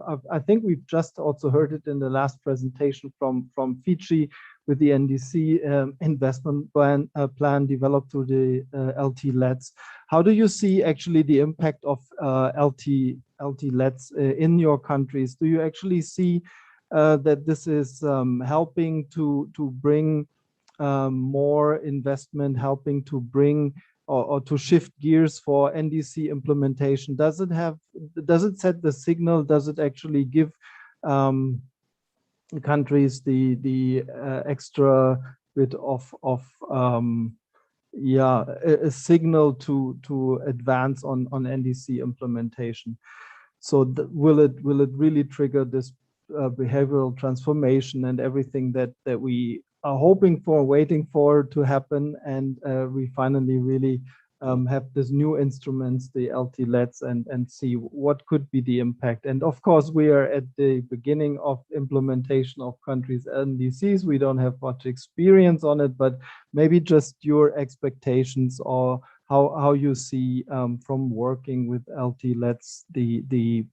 think we've just also heard it in the last presentation from Fiji with the NDC investment plan developed through the LT LEDs. How do you see actually the impact of LT LEDs in your countries? Do you actually see that this is helping to bring more investment, helping to bring or to shift gears for NDC implementation? Does it set the signal? Does it actually give countries the extra bit of a signal to advance on NDC implementation? So will it really trigger this behavioral transformation and everything that we are hoping for, waiting for to happen, and we finally really have this new instruments, the LT LEDs, and see what could be the impact? And of course, we are at the beginning of implementation of countries' NDCs. We don't have much experience on it, but maybe just your expectations or how you see from working with LT LEDs the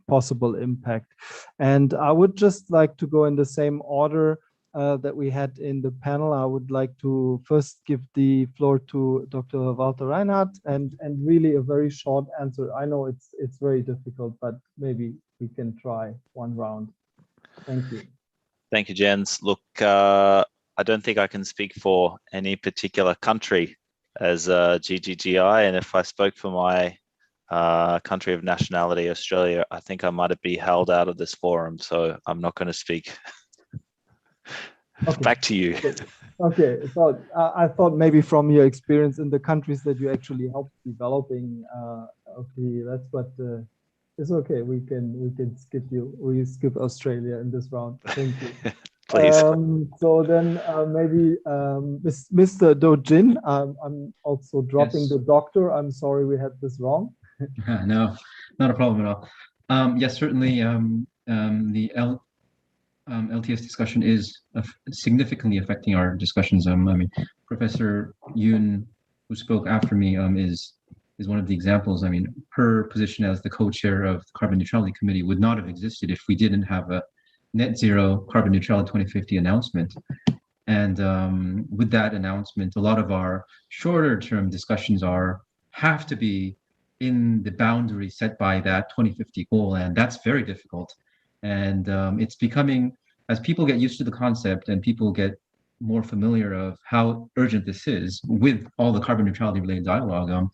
possible impact. And I would just like to go in the same order that we had in the panel. I would like to first give the floor to Dr. Walter Reinhardt and really a very short answer. I know it's very difficult, but maybe we can try one round. Thank you. Thank you, Jens. Look, I don't think I can speak for any particular country as GGGI, and if I spoke for my country of nationality, Australia, I think I might be held out of this forum, so I'm not going to speak. Okay. Back to you. Okay, so I thought maybe from your experience in the countries that you actually helped developing, okay, but it's okay. We can skip you. We skip Australia in this round. Thank you. Please. So then maybe Mr. Joojin, I'm also dropping the doctor. I'm sorry we had this wrong. No, not a problem at all. Yes, certainly the LTS discussion is significantly affecting our discussions. I mean, Professor Yoon, who spoke after me, is one of the examples. I mean, her position as the co-chair of the Carbon Neutrality Committee would not have existed if we didn't have a net zero carbon neutrality 2050 announcement. And with that announcement, a lot of our shorter term discussions have to be in the boundary set by that 2050 goal, and that's very difficult. And it's becoming, as people get used to the concept and people get more familiar of how urgent this is with all the carbon neutrality related dialogue,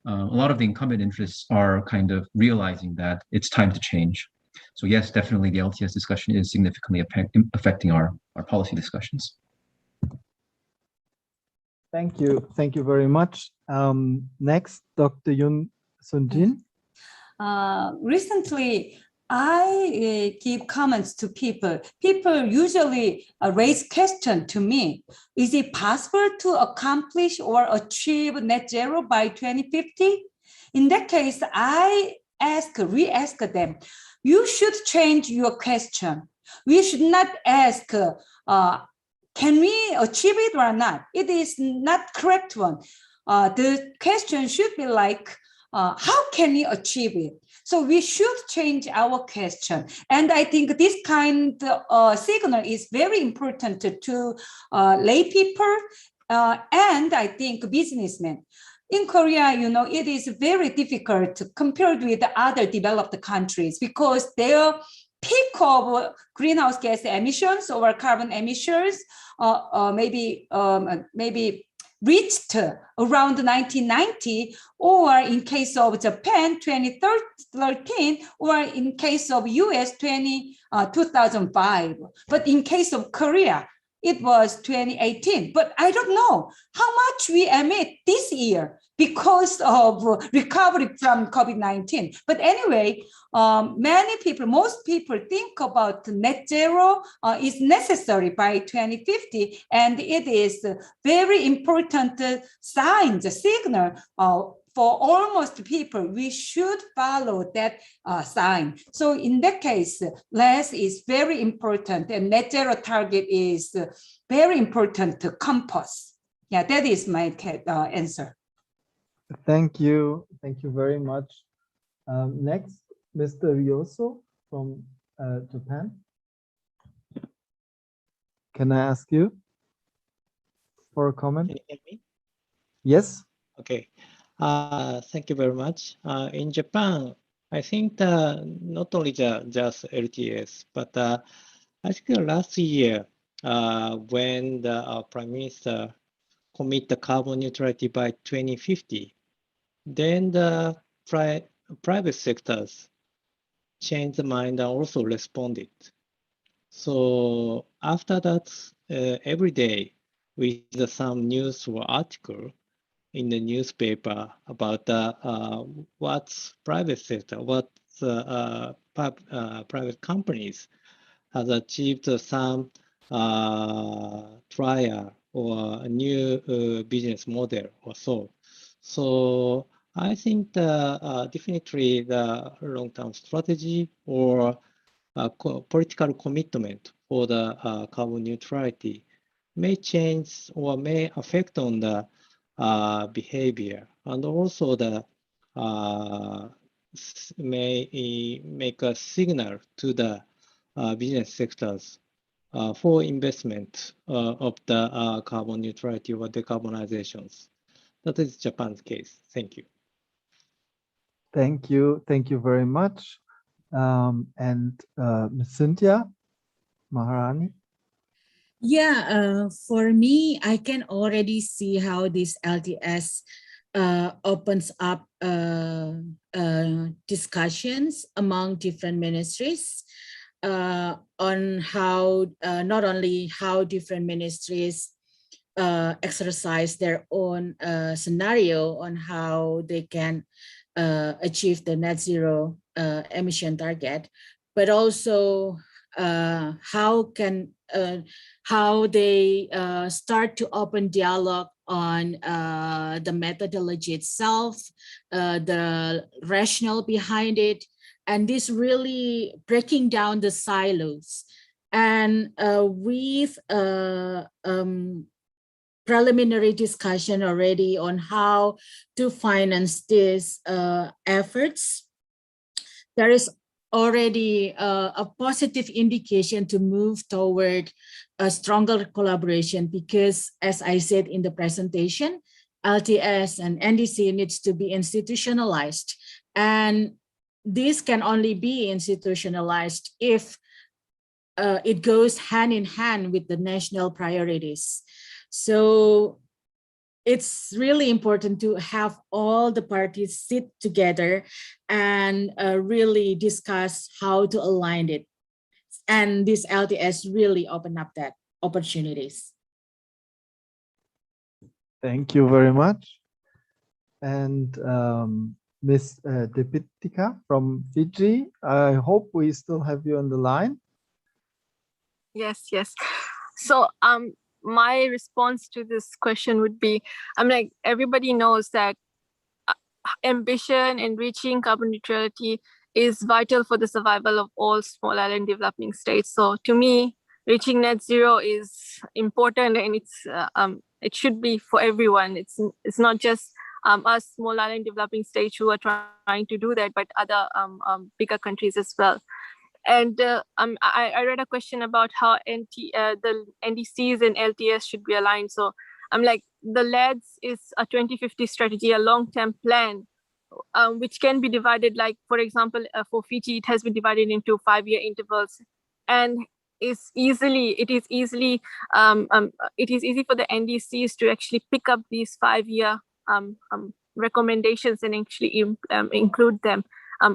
a lot of the incumbent interests are kind of realizing that it's time to change. So yes, definitely the LTS discussion is significantly affecting our policy discussions. Thank you. Thank you very much. Next, Dr. Sun-Jin. Recently, I give comments to people. People usually raise question to me. Is it possible to accomplish or achieve net zero by 2050? In that case, I re-ask them, you should change your question. We should not ask, can we achieve it or not? It is not correct one. The question should be like, how can we achieve it? So we should change our question. And I think this kind of signal is very important to lay people and I think businessmen. In Korea, it is very difficult compared with the other developed countries because their peak of greenhouse gas emissions or carbon emissions maybe reached around 1990, or in case of Japan, 2013, or in case of US, 2005. But in case of Korea, it was 2018. But I don't know how much we emit this year because of recovery from COVID-19. But anyway, most people think about net zero is necessary by 2050, and it is a very important sign, the signal for almost people. We should follow that sign. So in that case, less is very important, and net zero target is very important to compass. Yeah, that is my answer. Thank you. Thank you very much. Next, Mr. Ryuzo from Japan. Can I ask you for a comment? Can you hear me? Yes. Okay. Thank you very much. In Japan, I think not only just LTS, but I think last year when the Prime Minister commit the carbon neutrality by 2050, then the private sectors changed the mind and also responded. So after that, every day we see some news or article in the newspaper about what's private sector, what private companies has achieved some trial or a new business model or so. So I think definitely the long-term strategy or political commitment for the carbon neutrality may change or may affect on the behavior, and also the may make a signal to the business sectors for investment of the carbon neutrality or decarbonizations. That is Japan's case. Thank you. Thank you. Thank you very much. And Ms. Cynthia Maharani. Yeah, for me, I can already see how this LTS opens up discussions among different ministries on how not only how different ministries exercise their own scenario on how they can achieve the net zero emission target, but also how they start to open dialogue on the methodology itself, the rationale behind it, and this really breaking down the silos. And with preliminary discussion already on how to finance these efforts, there is already a positive indication to move toward a stronger collaboration, because as I said in the presentation, LTS and NDC needs to be institutionalized. And this can only be institutionalized if it goes hand in hand with the national priorities. So it's really important to have all the parties sit together and really discuss how to align it. And this LTS really open up that opportunities. Thank you very much. And Ms. Deepitika from Fiji, I hope we still have you on the line. Yes. So my response to this question would be, everybody knows that ambition in reaching carbon neutrality is vital for the survival of all small island developing states. So to me, reaching net zero is important, and it should be for everyone. It's not just us small island developing states who are trying to do that, but other bigger countries as well. And I read a question about how the NDCs and LTS should be aligned. So like the LEDs is a 2050 strategy, a long-term plan, which can be divided, like, for example, for Fiji, it has been divided into 5-year intervals, and it is easy for the NDCs to actually pick up these 5-year recommendations and actually include them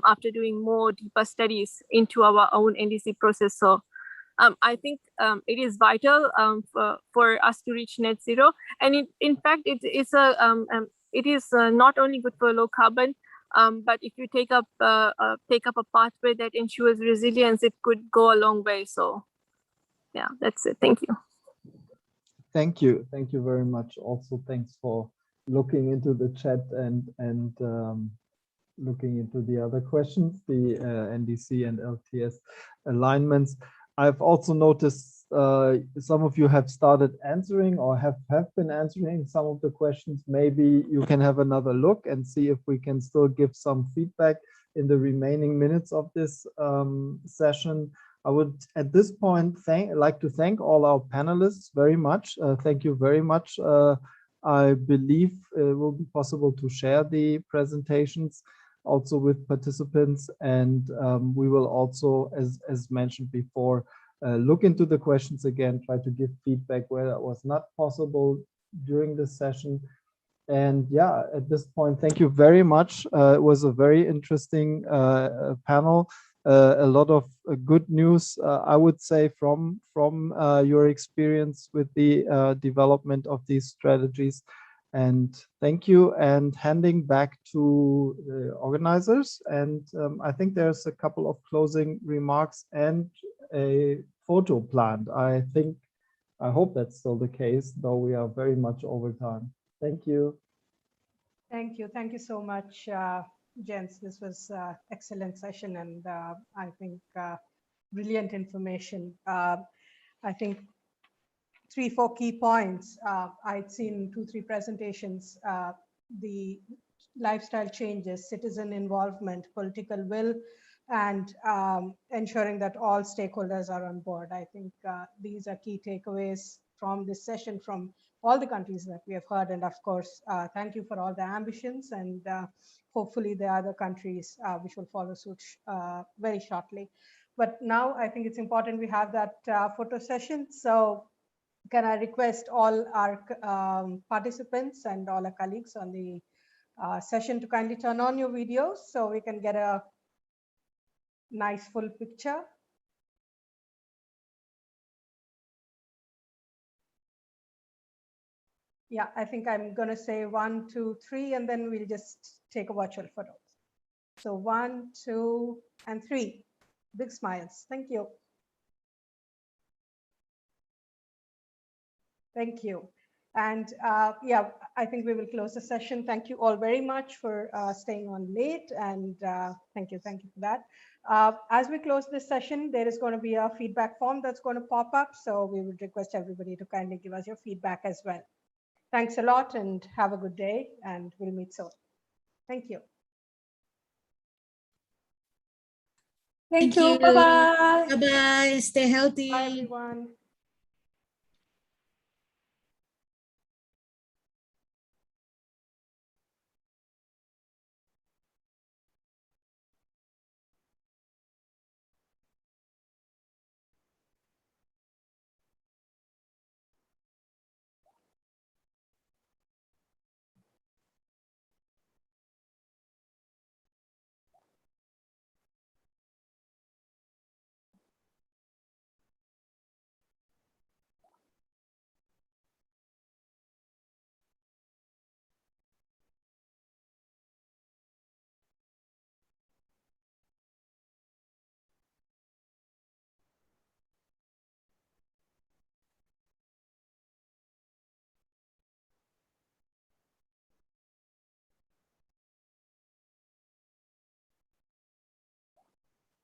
after doing more deeper studies into our own NDC process. So I think it is vital for us to reach net zero, and in fact, it is not only good for low carbon, but if you take up a pathway that ensures resilience, it could go a long way. So, yeah, that's it. Thank you. Thank you very much. Also, thanks for looking into the chat and looking into the other questions, the NDC and LTS alignments. I've also noticed some of you have started answering or have been answering some of the questions. Maybe you can have another look and see if we can still give some feedback in the remaining minutes of this session. I would, at this point, like to thank all our panelists very much. Thank you very much. I believe it will be possible to share the presentations also with participants, and we will also, as mentioned before, look into the questions again, try to give feedback where that was not possible during this session. And yeah, at this point, thank you very much. It was a very interesting panel. A lot of good news, I would say, from your experience with the development of these strategies. And thank you, and handing back to the organizers. And I think there's a couple of closing remarks and a photo planned. I hope that's still the case, though we are very much over time. Thank you. Thank you so much, Jens. This was excellent session, and I think brilliant information. I think 3-4 key points. I'd seen 2-3 presentations, the lifestyle changes, citizen involvement, political will, and ensuring that all stakeholders are on board. I think these are key takeaways from this session from all the countries that we have heard. And of course, thank you for all the ambitions, and hopefully the other countries which will follow suit very shortly. But now I think it's important we have that photo session. So can I request all our participants and all our colleagues on the session to kindly turn on your videos so we can get a nice full picture. Yeah, I think I'm going to say 1, 2, 3, and then we'll just take a virtual photo. So 1, 2, and 3. Big smiles. Thank you. Thank you. And yeah, I think we will close the session. Thank you all very much for staying on late, and thank you for that. As we close this session, there is going to be a feedback form that's going to pop up. So we would request everybody to kindly give us your feedback as well. Thanks a lot, and have a good day, and we'll meet soon. Thank you. Thank you. Bye-bye. Bye-bye. Stay healthy. Bye, everyone.